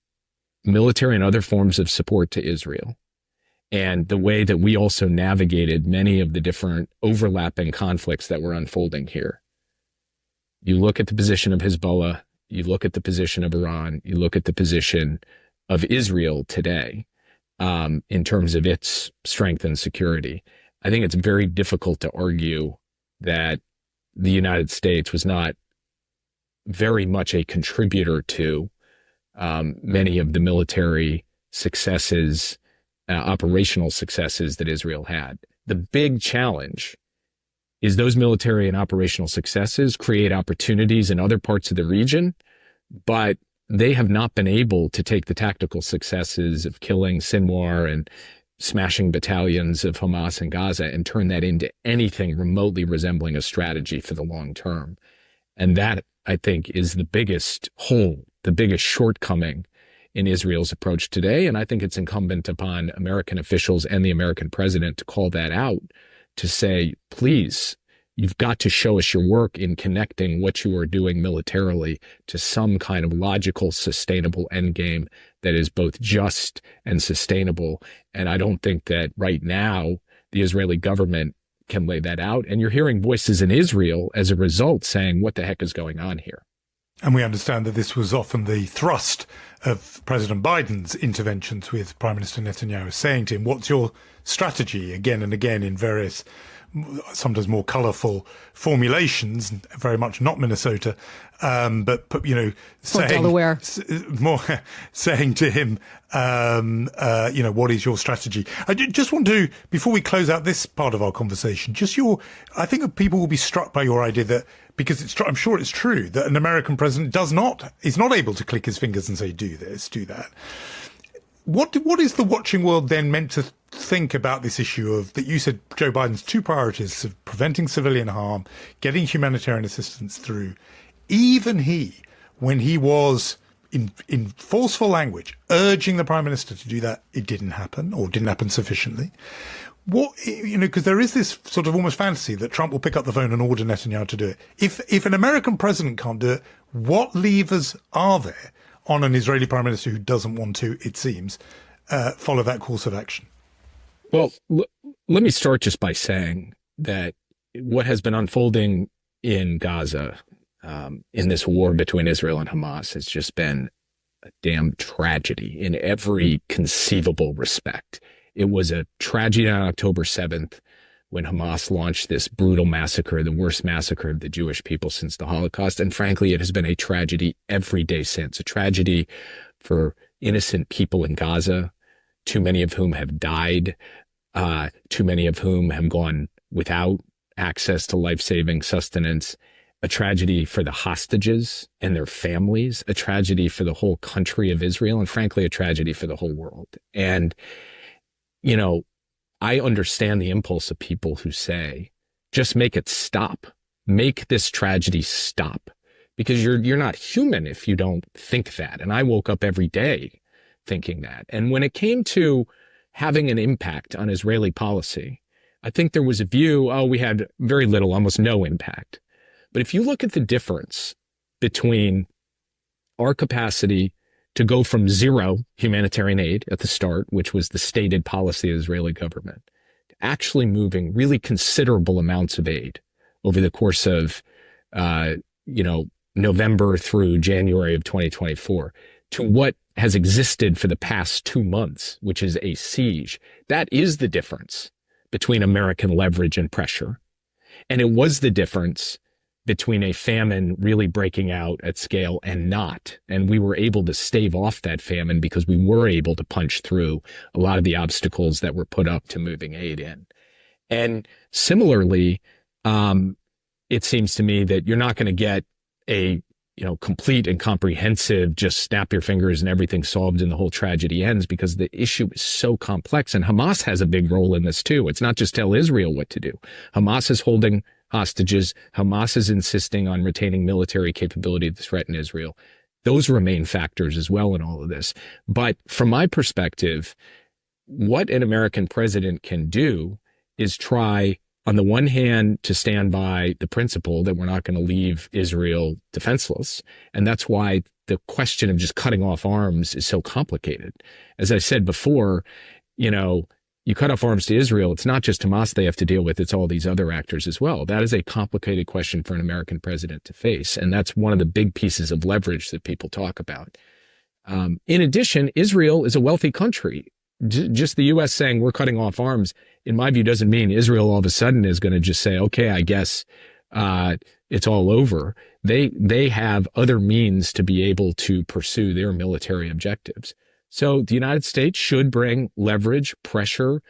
military and other forms of support to Israel, and the way that we also navigated many of the different overlapping conflicts that were unfolding here, you look at the position of Hezbollah, you look at the position of Iran, you look at the position of Israel today, in terms of its strength and security, I think it's very difficult to argue that the United States was not very much a contributor to many of the military successes, operational successes that Israel had. The big challenge is those military and operational successes create opportunities in other parts of the region, but they have not been able to take the tactical successes of killing Sinwar and smashing battalions of Hamas in Gaza and turn that into anything remotely resembling a strategy for the long term. And that, I think, is the biggest hole, the biggest shortcoming in Israel's approach today. And I think it's incumbent upon American officials and the American president to call that out, to say, please, you've got to show us your work in connecting what you are doing militarily to some kind of logical, sustainable endgame that is both just and sustainable. And I don't think that right now the Israeli government can lay that out. And you're hearing voices in Israel as a result saying, what the heck is going on here? And we understand that this was often the thrust of President Biden's interventions with Prime Minister Netanyahu, saying to him, what's your strategy, again and again in various, sometimes more colourful formulations, very much not Minnesota, but you know, saying, Delaware. More saying to him, you know, what is your strategy? I just want to, before we close out this part of our conversation, just I think people will be struck by your idea that, because I'm sure it's true that an American president is not able to click his fingers and say, do this, do that. What is the watching world then meant to think about this issue of that? You said Joe Biden's two priorities of preventing civilian harm, getting humanitarian assistance through. Even he, when he was in forceful language urging the prime minister to do that, it didn't happen, or didn't happen sufficiently. Because there is this sort of almost fantasy that Trump will pick up the phone and order Netanyahu to do it. If an American president can't do it, what levers are there on an Israeli prime minister who doesn't want to, it seems, follow that course of action? Well, let me start just by saying that what has been unfolding in Gaza, in this war between Israel and Hamas, has just been a damn tragedy in every conceivable respect. It was a tragedy on October 7th when Hamas launched this brutal massacre, the worst massacre of the Jewish people since the Holocaust. And frankly, it has been a tragedy every day since. A tragedy for innocent people in Gaza, too many of whom have died, too many of whom have gone without access to life-saving sustenance. A tragedy for the hostages and their families, a tragedy for the whole country of Israel, and frankly, a tragedy for the whole world. And, you know, I understand the impulse of people who say, just make it stop. Make this tragedy stop. Because you're not human if you don't think that. And I woke up every day thinking that. And when it came to having an impact on Israeli policy, I think there was a view, we had very little, almost no impact. But if you look at the difference between our capacity to go from zero humanitarian aid at the start, which was the stated policy of the Israeli government, to actually moving really considerable amounts of aid over the course of, November through January of 2024, to what has existed for the past 2 months, which is a siege. That is the difference between American leverage and pressure. And it was the difference between a famine really breaking out at scale and not. And we were able to stave off that famine because we were able to punch through a lot of the obstacles that were put up to moving aid in. And similarly, it seems to me that you're not going to get a complete and comprehensive, just snap your fingers and everything solved and the whole tragedy ends, because the issue is so complex. And Hamas has a big role in this too. It's not just tell Israel what to do. Hamas is holding hostages. Hamas is insisting on retaining military capability to threaten Israel. Those remain factors as well in all of this. But from my perspective, what an American president can do is try, on the one hand, to stand by the principle that we're not going to leave Israel defenseless. And that's why the question of just cutting off arms is so complicated. As I said before, you cut off arms to Israel, it's not just Hamas they have to deal with, it's all these other actors as well. That is a complicated question for an American president to face. And that's one of the big pieces of leverage that people talk about. In addition, Israel is a wealthy country. Just the U.S. saying we're cutting off arms, in my view, doesn't mean Israel all of a sudden is going to just say, okay, I guess it's all over. They have other means to be able to pursue their military objectives. So the United States should bring leverage, pressure,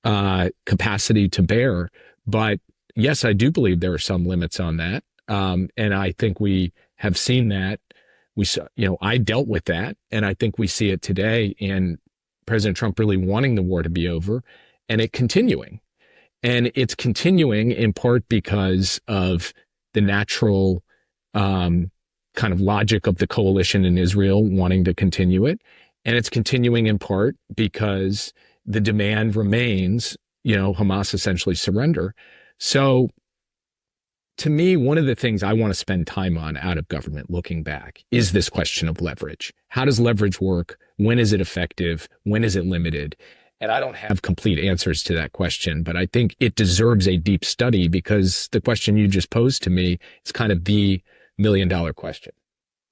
capacity to bear. But yes, I do believe there are some limits on that. And I think we have seen that. I dealt with that. And I think we see it today in President Trump really wanting the war to be over and it continuing. And it's continuing in part because of the natural kind of logic of the coalition in Israel wanting to continue it. And it's continuing in part because the demand remains, Hamas essentially surrender. So to me, one of the things I want to spend time on out of government looking back is this question of leverage. How does leverage work? When is it effective? When is it limited? And I don't have complete answers to that question, but I think it deserves a deep study because the question you just posed to me is kind of the million-dollar question.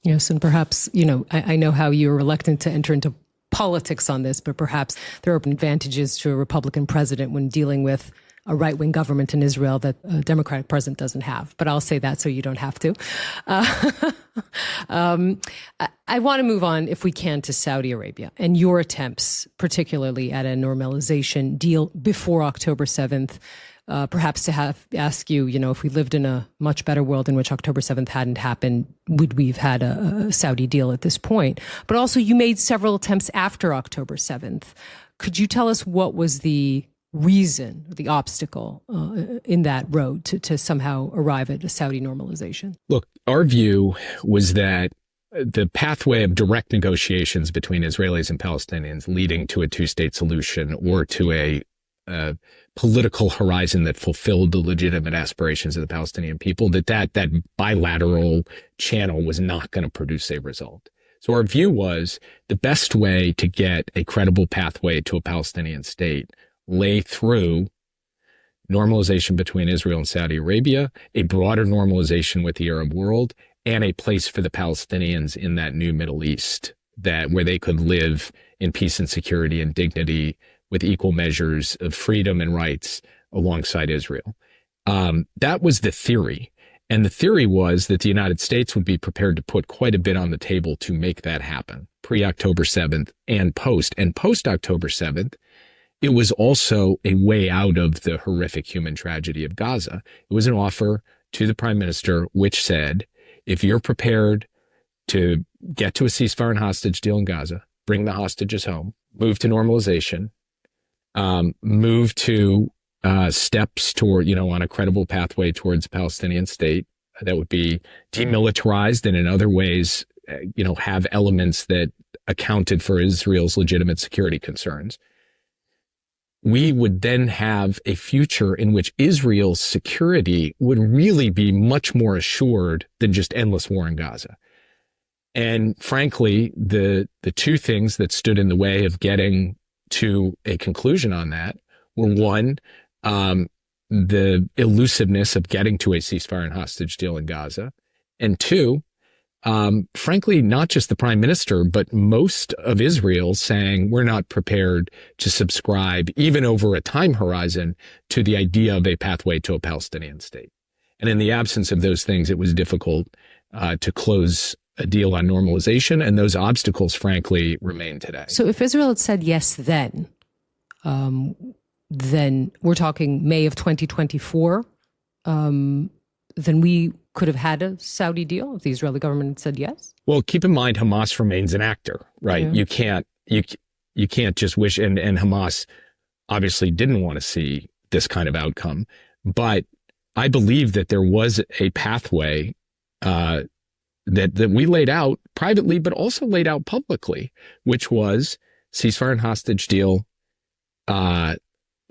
Yes, and perhaps, I know how you're reluctant to enter into politics on this, but perhaps there are advantages to a Republican president when dealing with a right-wing government in Israel that a Democratic president doesn't have. But I'll say that so you don't have to. I want to move on, if we can, to Saudi Arabia and your attempts, particularly at a normalization deal before October 7th. Perhaps to ask you, if we lived in a much better world in which October 7th hadn't happened, would we have had a Saudi deal at this point? But also you made several attempts after October 7th. Could you tell us what was the reason, the obstacle in that road to somehow arrive at a Saudi normalization? Look, our view was that the pathway of direct negotiations between Israelis and Palestinians leading to a two-state solution or to a political horizon that fulfilled the legitimate aspirations of the Palestinian people, that bilateral channel was not going to produce a result. So our view was the best way to get a credible pathway to a Palestinian state lay through normalization between Israel and Saudi Arabia, a broader normalization with the Arab world, and a place for the Palestinians in that new Middle East that where they could live in peace and security and dignity with equal measures of freedom and rights alongside Israel. That was the theory. And the theory was that the United States would be prepared to put quite a bit on the table to make that happen, pre-October 7th and post. And post-October 7th, it was also a way out of the horrific human tragedy of Gaza. It was an offer to the prime minister, which said, if you're prepared to get to a ceasefire and hostage deal in Gaza, bring the hostages home, move to normalization, move to steps toward, on a credible pathway towards a Palestinian state that would be demilitarized and in other ways, have elements that accounted for Israel's legitimate security concerns. We would then have a future in which Israel's security would really be much more assured than just endless war in Gaza. And frankly, the two things that stood in the way of getting to a conclusion on that were, one, the elusiveness of getting to a ceasefire and hostage deal in Gaza, and two, frankly, not just the prime minister, but most of Israel saying we're not prepared to subscribe, even over a time horizon, to the idea of a pathway to a Palestinian state. And in the absence of those things, it was difficult to close a deal on normalization, and those obstacles, frankly, remain today. So if Israel had said yes then we're talking May of 2024, then we could have had a Saudi deal if the Israeli government had said yes? Well, keep in mind, Hamas remains an actor, right? Yeah. You can't just wish, and Hamas obviously didn't want to see this kind of outcome. But I believe that there was a pathway that we laid out privately, but also laid out publicly, which was ceasefire and hostage deal,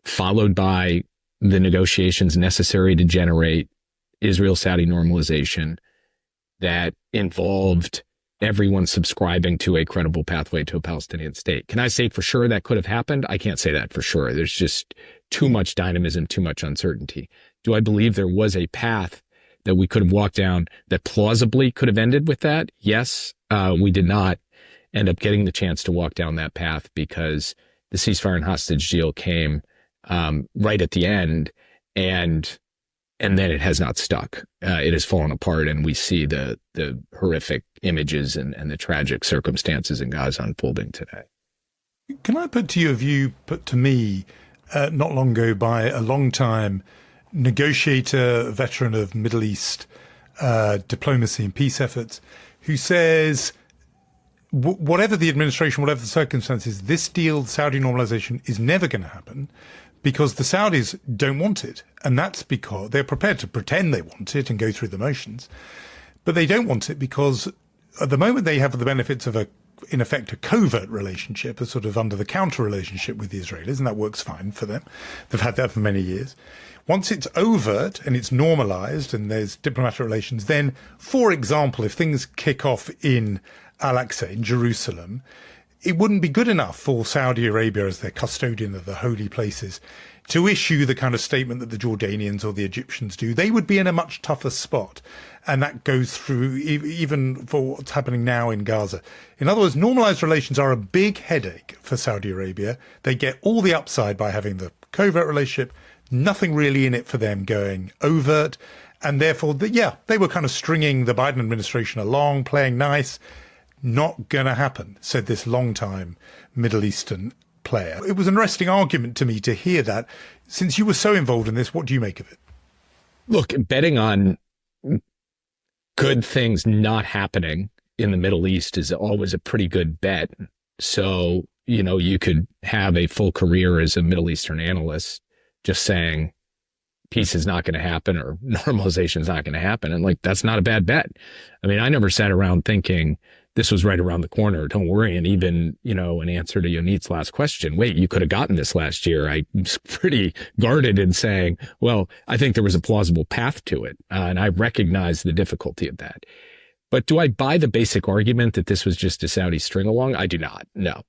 followed by the negotiations necessary to generate Israel-Saudi normalization that involved everyone subscribing to a credible pathway to a Palestinian state. Can I say for sure that could have happened? I can't say that for sure. There's just too much dynamism, too much uncertainty. Do I believe there was a path that we could have walked down that plausibly could have ended with that? Yes. We did not end up getting the chance to walk down that path because the ceasefire and hostage deal came right at the end, and then it has not stuck. It has fallen apart, and we see the horrific images and the tragic circumstances in Gaza unfolding today. Can I put to you a view put to me not long ago by a long-time negotiator, veteran of Middle East diplomacy and peace efforts, who says, whatever the administration, whatever the circumstances, this deal, Saudi normalization, is never going to happen because the Saudis don't want it. And that's because they're prepared to pretend they want it and go through the motions. But they don't want it because at the moment they have the benefits of in effect, a covert relationship, a sort of under-the-counter relationship with the Israelis, and that works fine for them. They've had that for many years. Once it's overt and it's normalized and there's diplomatic relations, then, for example, if things kick off in Al-Aqsa, in Jerusalem, it wouldn't be good enough for Saudi Arabia, as their custodian of the holy places, to issue the kind of statement that the Jordanians or the Egyptians do. They would be in a much tougher spot. And that goes through even for what's happening now in Gaza. In other words, normalized relations are a big headache for Saudi Arabia. They get all the upside by having the covert relationship, nothing really in it for them going overt. And therefore, they were kind of stringing the Biden administration along, playing nice. Not going to happen, said this long-time Middle Eastern player. It was an interesting argument to me to hear that. Since you were so involved in this, what do you make of it? Look, betting on good things not happening in the Middle East is always a pretty good bet. So, you could have a full career as a Middle Eastern analyst just saying peace is not going to happen or normalization is not going to happen. And that's not a bad bet. I mean, I never sat around thinking this was right around the corner. Don't worry. And even, an answer to Yonit's last question, wait, you could have gotten this last year. I was pretty guarded in saying, well, I think there was a plausible path to it. And I recognize the difficulty of that. But do I buy the basic argument that this was just a Saudi string along? I do not. No.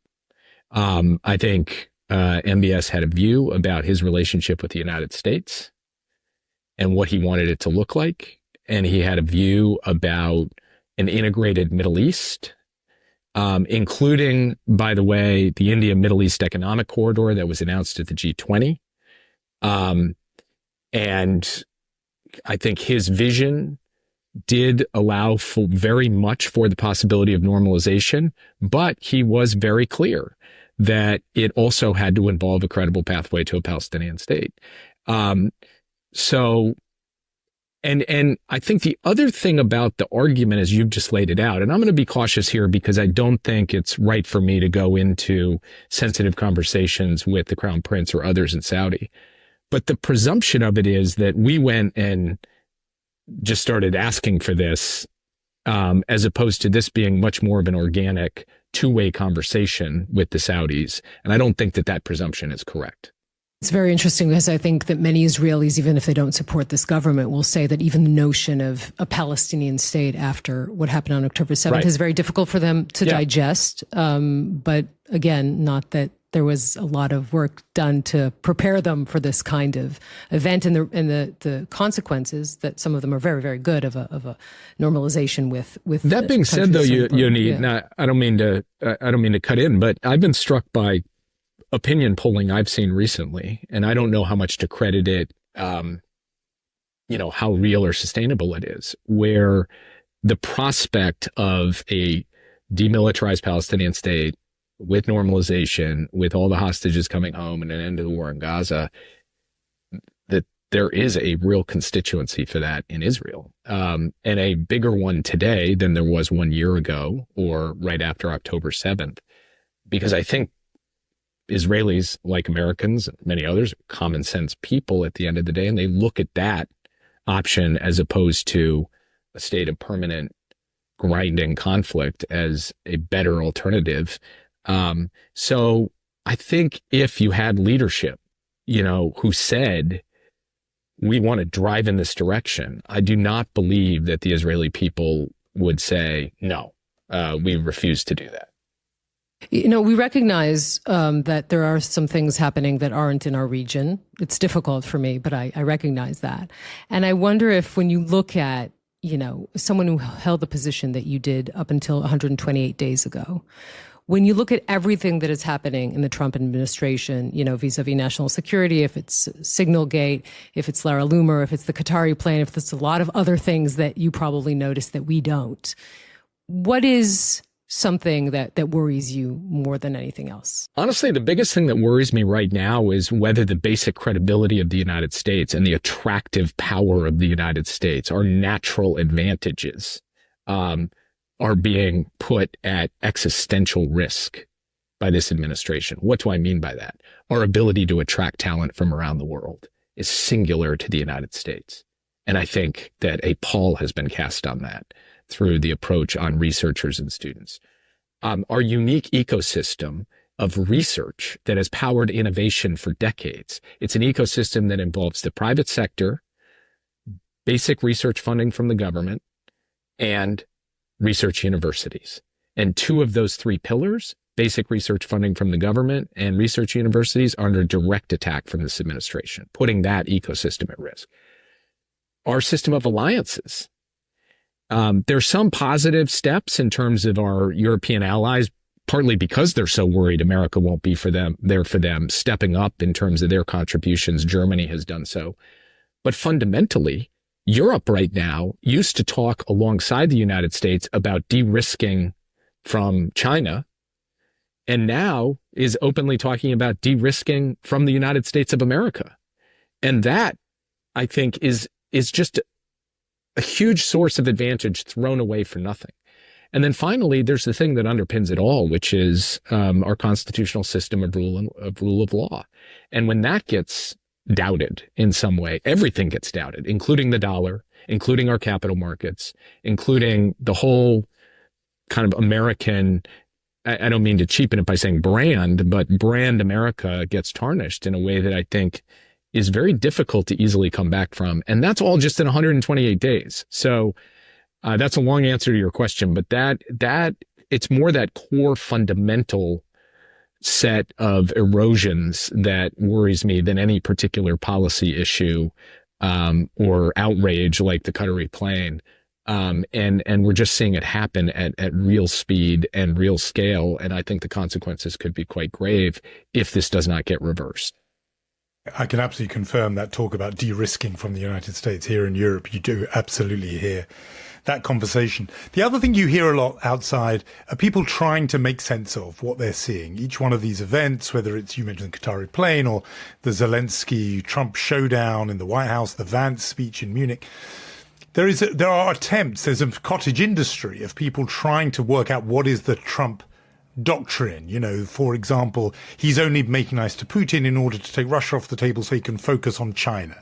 I think MBS had a view about his relationship with the United States and what he wanted it to look like. And he had a view about an integrated Middle East including, by the way, the India-Middle East Economic Corridor that was announced at the G20. And I think his vision did allow for very much for the possibility of normalization, but he was very clear that it also had to involve a credible pathway to a Palestinian state. And I think the other thing about the argument, as you've just laid it out, and I'm going to be cautious here because I don't think it's right for me to go into sensitive conversations with the Crown Prince or others in Saudi. But the presumption of it is that we went and just started asking for this, as opposed to this being much more of an organic two-way conversation with the Saudis. And I don't think that that presumption is correct. It's very interesting because I think that many Israelis, even if they don't support this government, will say that even the notion of a Palestinian state after what happened on October 7th is very difficult for them to digest. But again, not that there was a lot of work done to prepare them for this kind of event and the consequences that some of them are very, very good of a normalization with that being said, though, Yoni, I don't mean to cut in, but I've been struck by opinion polling I've seen recently, and I don't know how much to credit it, how real or sustainable it is, where the prospect of a demilitarized Palestinian state with normalization, with all the hostages coming home and an end to the war in Gaza, that there is a real constituency for that in Israel, and a bigger one today than there was 1 year ago or right after October 7th, because I think Israelis, like Americans and many others, are common sense people at the end of the day, and they look at that option as opposed to a state of permanent grinding conflict as a better alternative. So I think if you had leadership, who said, we want to drive in this direction, I do not believe that the Israeli people would say, no, we refuse to do that. We recognize that there are some things happening that aren't in our region. It's difficult for me, but I recognize that. And I wonder if when you look at, someone who held the position that you did up until 128 days ago, when you look at everything that is happening in the Trump administration, vis-a-vis national security, if it's Signalgate, if it's Lara Loomer, if it's the Qatari plane, if there's a lot of other things that you probably notice that we don't, what is something that worries you more than anything else? Honestly, the biggest thing that worries me right now is whether the basic credibility of the United States and the attractive power of the United States, our natural advantages, are being put at existential risk by this administration. What do I mean by that? Our ability to attract talent from around the world is singular to the United States. And I think that a pall has been cast on that through the approach on researchers and students. Our unique ecosystem of research that has powered innovation for decades. It's an ecosystem that involves the private sector, basic research funding from the government, and research universities. And two of those three pillars, basic research funding from the government and research universities, are under direct attack from this administration, putting that ecosystem at risk. Our system of alliances. There's some positive steps in terms of our European allies, partly because they're so worried America won't be there for them, stepping up in terms of their contributions. Germany has done so. But fundamentally, Europe right now used to talk alongside the United States about de-risking from China, and now is openly talking about de-risking from the United States of America. And that, I think, is just a huge source of advantage thrown away for nothing. And then finally, there's the thing that underpins it all, which is our constitutional system of rule of law. And when that gets doubted in some way, everything gets doubted, including the dollar, including our capital markets, including the whole kind of American, I don't mean to cheapen it by saying brand, but brand America gets tarnished in a way that I think is very difficult to easily come back from. And that's all just in 128 days. So that's a long answer to your question, but that it's more that core fundamental set of erosions that worries me than any particular policy issue or outrage like the Qatari plane. And we're just seeing it happen at real speed and real scale. And I think the consequences could be quite grave if this does not get reversed. I can absolutely confirm that talk about de-risking from the United States here in Europe. You do absolutely hear that conversation. The other thing you hear a lot outside are people trying to make sense of what they're seeing. Each one of these events, whether it's, you mentioned the Qatari plane or the Zelensky-Trump showdown in the White House, the Vance speech in Munich, there are attempts, there's a cottage industry of people trying to work out what is the Trump doctrine. You know, for example, he's only making nice to Putin in order to take Russia off the table so he can focus on China.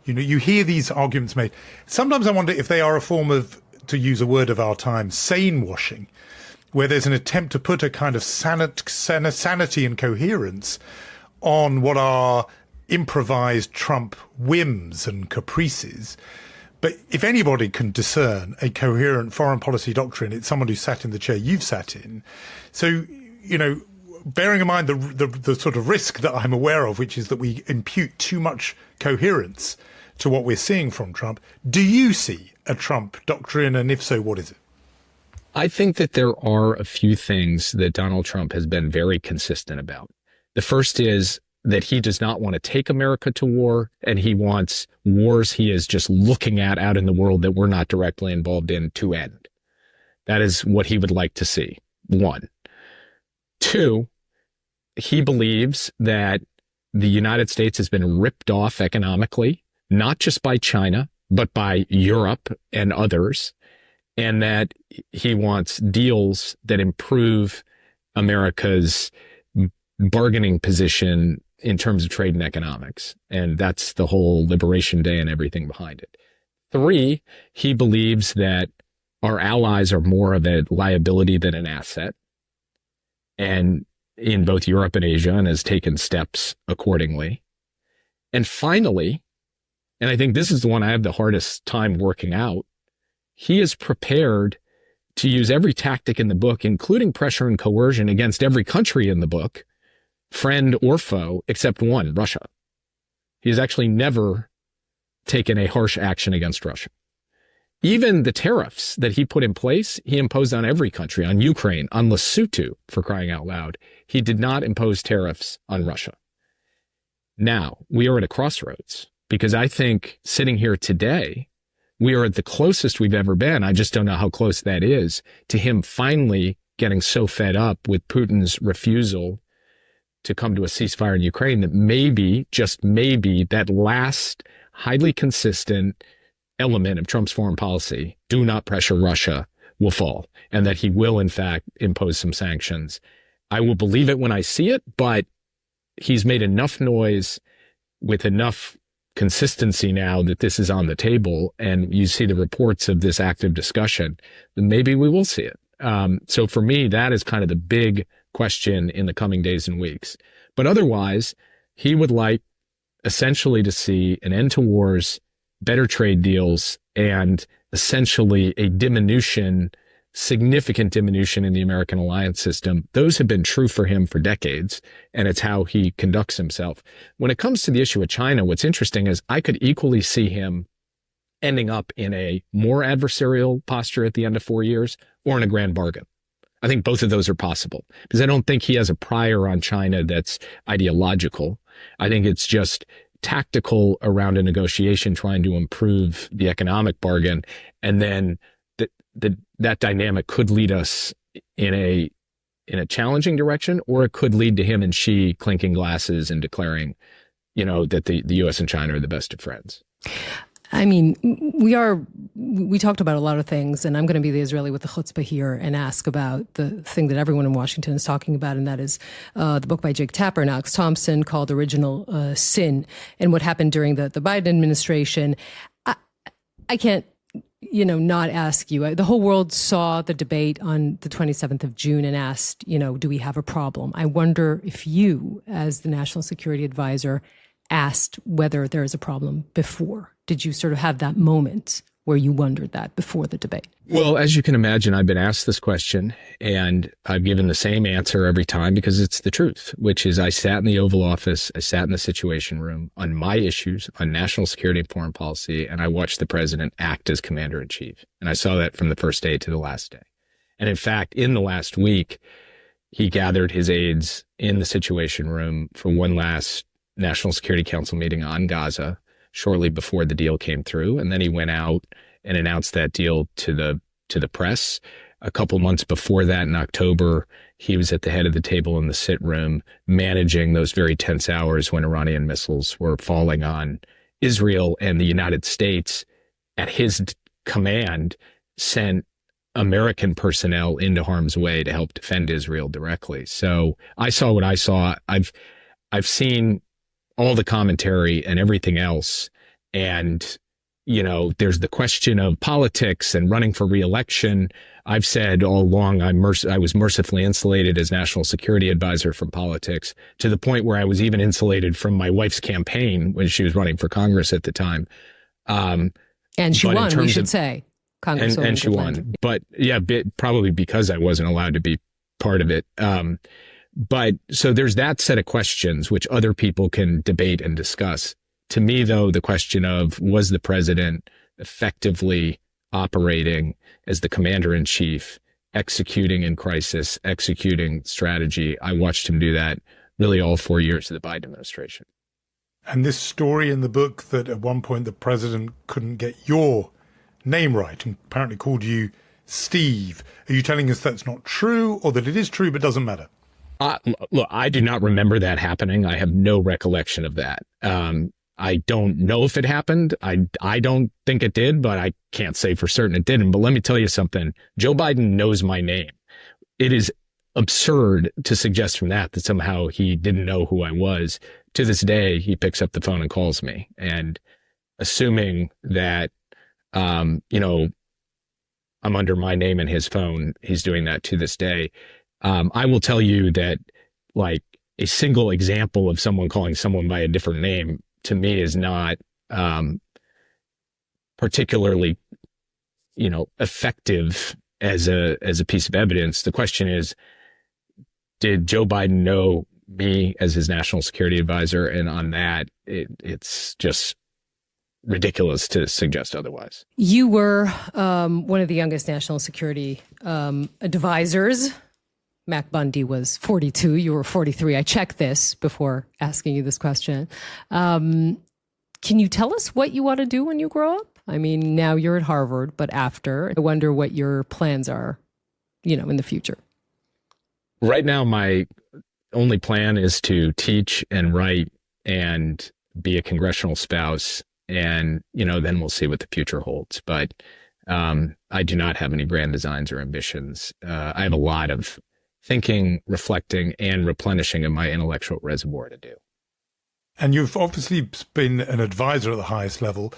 You know, you hear these arguments made. Sometimes I wonder if they are a form of, to use a word of our time, sane washing, where there's an attempt to put a kind of sanity and coherence on what are improvised Trump whims and caprices. But if anybody can discern a coherent foreign policy doctrine, it's someone who sat in the chair you've sat in. So, you know, bearing in mind the sort of risk that I'm aware of, which is that we impute too much coherence to what we're seeing from Trump, do you see a Trump doctrine? And if so, what is it? I think that there are a few things that Donald Trump has been very consistent about. The first is that he does not want to take America to war, and he wants wars he is just looking at out in the world that we're not directly involved in to end. That is what he would like to see, one. Two, he believes that the United States has been ripped off economically, not just by China, but by Europe and others, and that he wants deals that improve America's bargaining position in terms of trade and economics. And that's the whole Liberation Day and everything behind it. Three, he believes that our allies are more of a liability than an asset, and in both Europe and Asia, and has taken steps accordingly. And finally, and I think this is the one I have the hardest time working out, he is prepared to use every tactic in the book, including pressure and coercion against every country in the book, friend or foe, except one, Russia. He has actually never taken a harsh action against Russia. Even the tariffs that he put in place, he imposed on every country, on Ukraine, on Lesotho, for crying out loud. He did not impose tariffs on Russia. Now, we are at a crossroads, because I think sitting here today, we are at the closest we've ever been. I just don't know how close that is to him finally getting so fed up with Putin's refusal to come to a ceasefire in Ukraine that maybe, just maybe, that last highly consistent element of Trump's foreign policy, do not pressure Russia, will fall, and that he will, in fact, impose some sanctions. I will believe it when I see it, but he's made enough noise with enough consistency now that this is on the table, and you see the reports of this active discussion, then maybe we will see it. So for me, that is kind of the big question in the coming days and weeks. But otherwise, he would like essentially to see an end to wars, better trade deals, and essentially a diminution, significant diminution in the American alliance system. Those have been true for him for decades, and it's how he conducts himself. When it comes to the issue of China, what's interesting is I could equally see him ending up in a more adversarial posture at the end of 4 years or in a grand bargain. I think both of those are possible, because I don't think he has a prior on China that's ideological. I think it's just tactical around a negotiation trying to improve the economic bargain. And then that dynamic could lead us in a challenging direction, or it could lead to him and Xi clinking glasses and declaring, that the U.S. and China are the best of friends. I mean, we talked about a lot of things, and I'm going to be the Israeli with the chutzpah here and ask about the thing that everyone in Washington is talking about, and that is the book by Jake Tapper and Alex Thompson called Original Sin, and what happened during the Biden administration. I can't, not ask you. The whole world saw the debate on the 27th of June and asked, do we have a problem? I wonder if you, as the National Security Advisor, asked whether there is a problem before. Did you sort of have that moment where you wondered that before the debate? Well, as you can imagine, I've been asked this question, and I've given the same answer every time because it's the truth, which is I sat in the Oval Office, I sat in the Situation Room on my issues, on national security and foreign policy, and I watched the president act as commander-in-chief. And I saw that from the first day to the last day. And in fact, in the last week, he gathered his aides in the Situation Room for one last National Security Council meeting on Gaza shortly before the deal came through. And then he went out and announced that deal to the press. A couple months before that, in October, he was at the head of the table in the sit room, managing those very tense hours when Iranian missiles were falling on Israel, and the United States, at his command, sent American personnel into harm's way to help defend Israel directly. So I saw what I saw. I've seen all the commentary and everything else. And, you know, there's the question of politics and running for re-election. I've said all along I was mercifully insulated as national security advisor from politics, to the point where I was even insulated from my wife's campaign when she was running for Congress at the time. And she won, we should say. Congresswoman and she won. But yeah, probably because I wasn't allowed to be part of it. But so there's that set of questions which other people can debate and discuss. To me, though, the question of, was the president effectively operating as the commander-in-chief, executing in crisis, executing strategy? I watched him do that really all 4 years of the Biden administration. And this story in the book that at one point the president couldn't get your name right and apparently called you Steve. Are you telling us that's not true, or that it is true but doesn't matter? Look, I do not remember that happening. I have no recollection of that. I don't know if it happened. I don't think it did, but I can't say for certain it didn't. But let me tell you something. Joe Biden knows my name. It is absurd to suggest from that somehow he didn't know who I was. To this day, he picks up the phone and calls me. And assuming that, you know, I'm under my name in his phone, he's doing that to this day. I will tell you that, like, a single example of someone calling someone by a different name to me is not particularly, you know, effective as a piece of evidence. The question is, did Joe Biden know me as his national security advisor? And on that, it's just ridiculous to suggest otherwise. You were one of the youngest national security advisors. Mac Bundy was 42. You were 43. I checked this before asking you this question. Can you tell us what you want to do when you grow up? I mean, now you're at Harvard, but after, I wonder what your plans are, you know, in the future. Right now, my only plan is to teach and write and be a congressional spouse. And, you know, then we'll see what the future holds. But I do not have any grand designs or ambitions. I have a lot of thinking, reflecting, and replenishing of my intellectual reservoir to do. And you've obviously been an advisor at the highest level.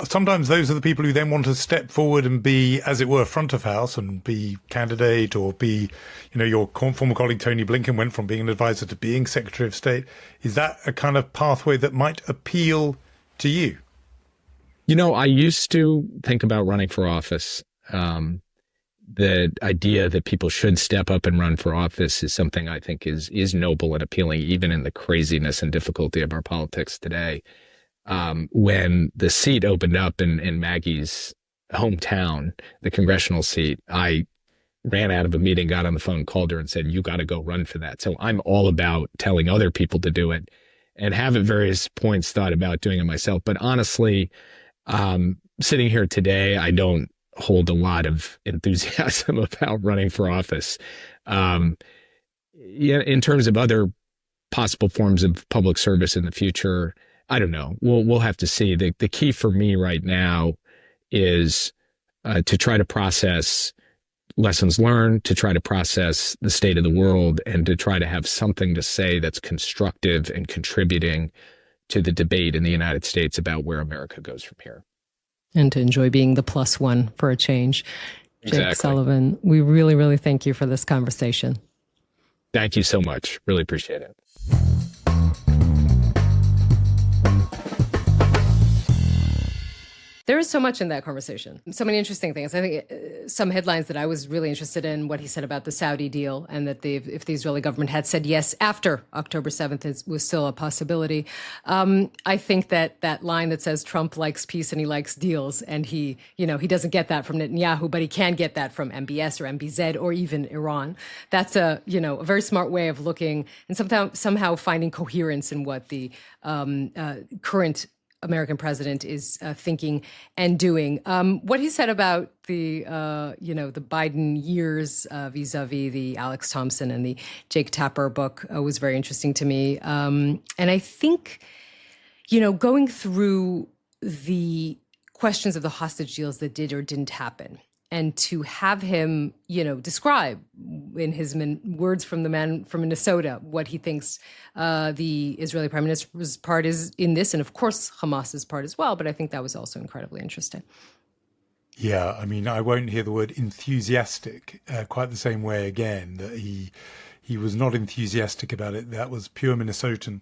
Sometimes those are the people who then want to step forward and be, as it were, front of house and be candidate, or be, you know, your former colleague Tony Blinken went from being an advisor to being Secretary of State. Is that a kind of pathway that might appeal to you? You know, I used to think about running for office. The idea that people should step up and run for office is something I think is noble and appealing, even in the craziness and difficulty of our politics today. When the seat opened up in Maggie's hometown, the congressional seat, I ran out of a meeting, got on the phone, called her and said, you got to go run for that. So I'm all about telling other people to do it, and have at various points thought about doing it myself. But honestly, sitting here today, I don't hold a lot of enthusiasm about running for office. Yeah, in terms of other possible forms of public service in the future, I don't know. We'll have to see. The key for me right now is to try to process lessons learned, to try to process the state of the world, and to try to have something to say that's constructive and contributing to the debate in the United States about where America goes from here. And to enjoy being the plus one for a change. Exactly. Jake Sullivan, we really, really thank you for this conversation. Thank you so much. Really appreciate it. There is so much in that conversation. So many interesting things. I think some headlines that I was really interested in, what he said about the Saudi deal, and that if the Israeli government had said yes after October 7th, it was still a possibility. I think that line that says Trump likes peace and he likes deals, and he doesn't get that from Netanyahu, but he can get that from MBS or MBZ or even Iran. That's a very smart way of looking and somehow finding coherence in what the current American president is thinking and doing. What he said about the Biden years vis-a-vis the Alex Thompson and the Jake Tapper book was very interesting to me. And I think, going through the questions of the hostage deals that did or didn't happen, and to have him, describe in his words from the man from Minnesota what he thinks the Israeli prime minister's part is in this, and of course Hamas's part as well. But I think that was also incredibly interesting. Yeah, I mean, I won't hear the word enthusiastic quite the same way again. That he was not enthusiastic about it. That was pure Minnesotan.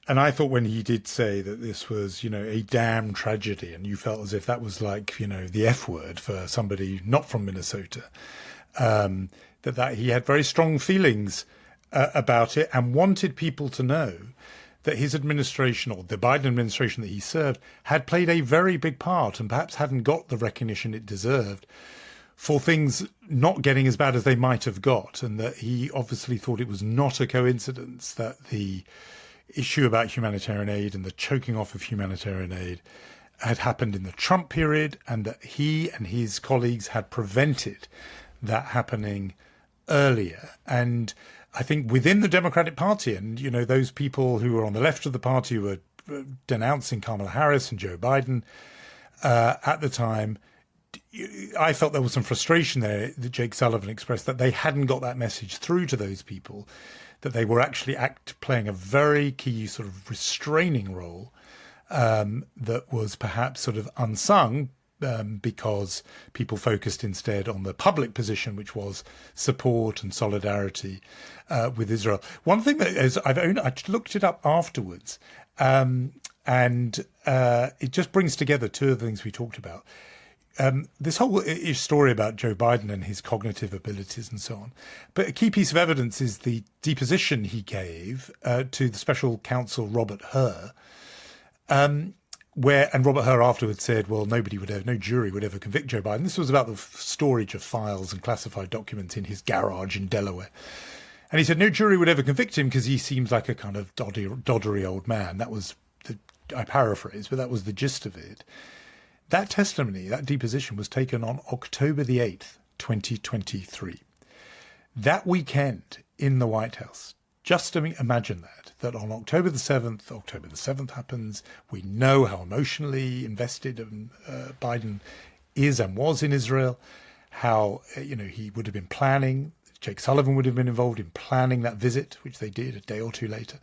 And I thought when he did say that this was, a damn tragedy, and you felt as if that was like, the F word for somebody not from Minnesota, that he had very strong feelings about it and wanted people to know that his administration, or the Biden administration that he served, had played a very big part and perhaps hadn't got the recognition it deserved for things not getting as bad as they might have got. And that he obviously thought it was not a coincidence that the issue about humanitarian aid and the choking off of humanitarian aid had happened in the Trump period, and that he and his colleagues had prevented that happening earlier. And I think within the Democratic Party, and, those people who were on the left of the party were denouncing Kamala Harris and Joe Biden at the time, I felt there was some frustration there that Jake Sullivan expressed, that they hadn't got that message through to those people, that they were actually playing a very key sort of restraining role that was perhaps sort of unsung because people focused instead on the public position, which was support and solidarity with Israel. One thing that is, I looked it up afterwards, and it just brings together two of the things we talked about. This whole story about Joe Biden and his cognitive abilities and so on. But a key piece of evidence is the deposition he gave to the special counsel, Robert Hur, and Robert Hur afterwards said, well, no jury would ever convict Joe Biden. This was about the storage of files and classified documents in his garage in Delaware. And he said no jury would ever convict him because he seems like a kind of doddery old man. That was, I paraphrase, but that was the gist of it. That testimony, that deposition, was taken on October the 8th, 2023. That weekend in the White House, just imagine that on October the 7th happens. We know how emotionally invested Biden is and was in Israel, how, he would have been planning, Jake Sullivan would have been involved in planning that visit, which they did a day or two later.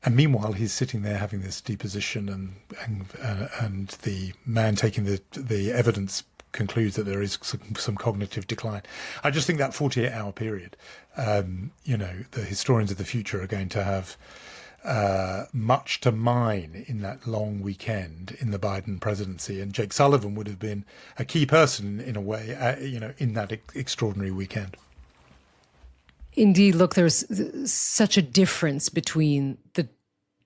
And meanwhile, he's sitting there having this deposition, and the man taking the evidence concludes that there is some cognitive decline. I just think that 48-hour period, the historians of the future are going to have much to mine in that long weekend in the Biden presidency. And Jake Sullivan would have been a key person in a way, in that extraordinary weekend. Indeed, look, there's such a difference between the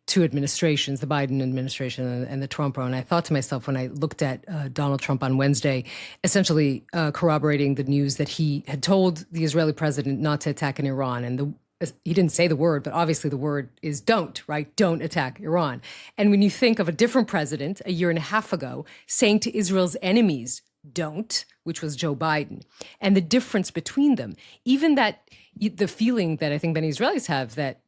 two administrations, the Biden administration and the Trump one. I thought to myself when I looked at Donald Trump on Wednesday, essentially corroborating the news that he had told the Israeli president not to attack in Iran. And he didn't say the word, but obviously the word is don't, right? Don't attack Iran. And when you think of a different president a year and a half ago saying to Israel's enemies, don't, which was Joe Biden, and the difference between them, even that the feeling that I think many Israelis have that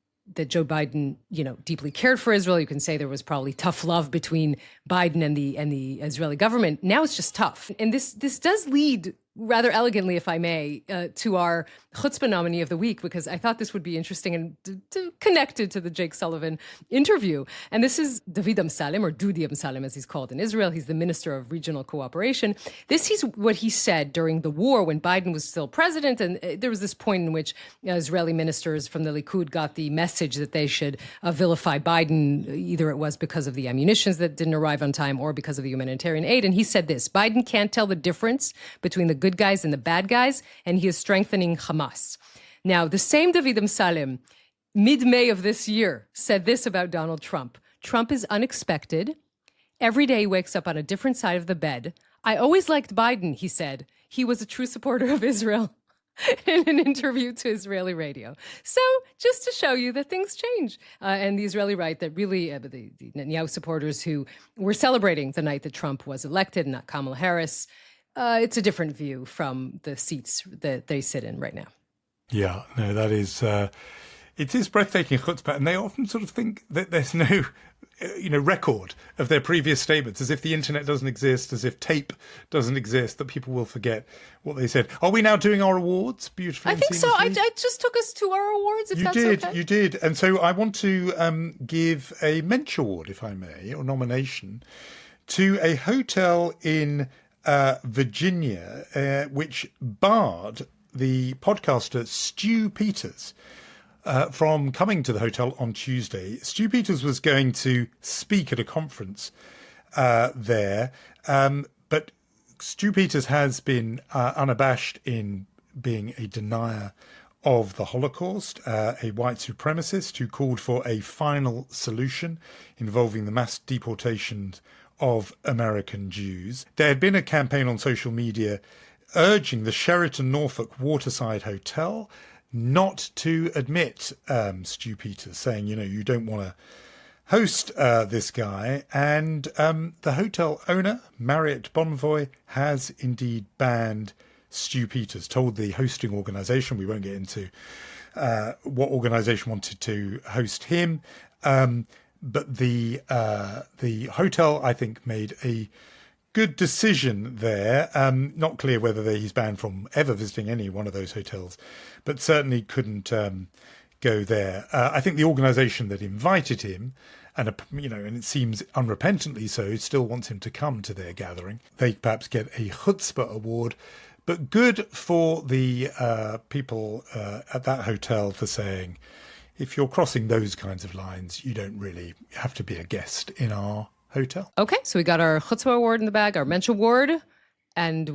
Joe Biden, deeply cared for Israel. You can say there was probably tough love between Biden and the Israeli government. Now it's just tough. And this does lead rather elegantly, if I may, to our chutzpah nominee of the week, because I thought this would be interesting and connected to the Jake Sullivan interview. And this is David Amsalem, or Dudi Amsalem, as he's called in Israel. He's the Minister of Regional Cooperation. This is what he said during the war when Biden was still president. And there was this point in which Israeli ministers from the Likud got the message that they should vilify Biden. Either it was because of the ammunitions that didn't arrive on time or because of the humanitarian aid. And he said this: Biden can't tell the difference between the good guys and the bad guys, and he is strengthening Hamas. Now, the same David Amsalem, mid-May of this year, said this about Donald Trump. Trump is unexpected. Every day he wakes up on a different side of the bed. I always liked Biden, he said. He was a true supporter of Israel in an interview to Israeli radio. So just to show you that things change. And the Israeli right that really, the Netanyahu supporters who were celebrating the night that Trump was elected, not Kamala Harris, it's a different view from the seats that they sit in right now. Yeah, no, that is, it is breathtaking chutzpah. And they often sort of think that there's no, record of their previous statements, as if the internet doesn't exist, as if tape doesn't exist, that people will forget what they said. Are we now doing our awards beautifully? I think so. I just took us to our awards, if that's okay. You did. And so I want to give a Mensch Award, if I may, or nomination, to a hotel in Virginia, which barred the podcaster Stu Peters from coming to the hotel on Tuesday. Stu Peters was going to speak at a conference there, but Stu Peters has been unabashed in being a denier of the Holocaust, a white supremacist who called for a final solution involving the mass deportations of American Jews. There had been a campaign on social media urging the Sheraton Norfolk Waterside Hotel not to admit Stu Peters, saying, you don't want to host this guy. And the hotel owner, Marriott Bonvoy, has indeed banned Stu Peters, told the hosting organisation, we won't get into what organisation wanted to host him, but the hotel, I think, made a good decision there. Not clear whether he's banned from ever visiting any one of those hotels, but certainly couldn't go there. I think the organisation that invited him, and it seems unrepentantly so, still wants him to come to their gathering. They perhaps get a chutzpah award, but good for the people at that hotel for saying, if you're crossing those kinds of lines, you don't really have to be a guest in our hotel. Okay, so we got our chutzpah award in the bag, our Mensch Award, and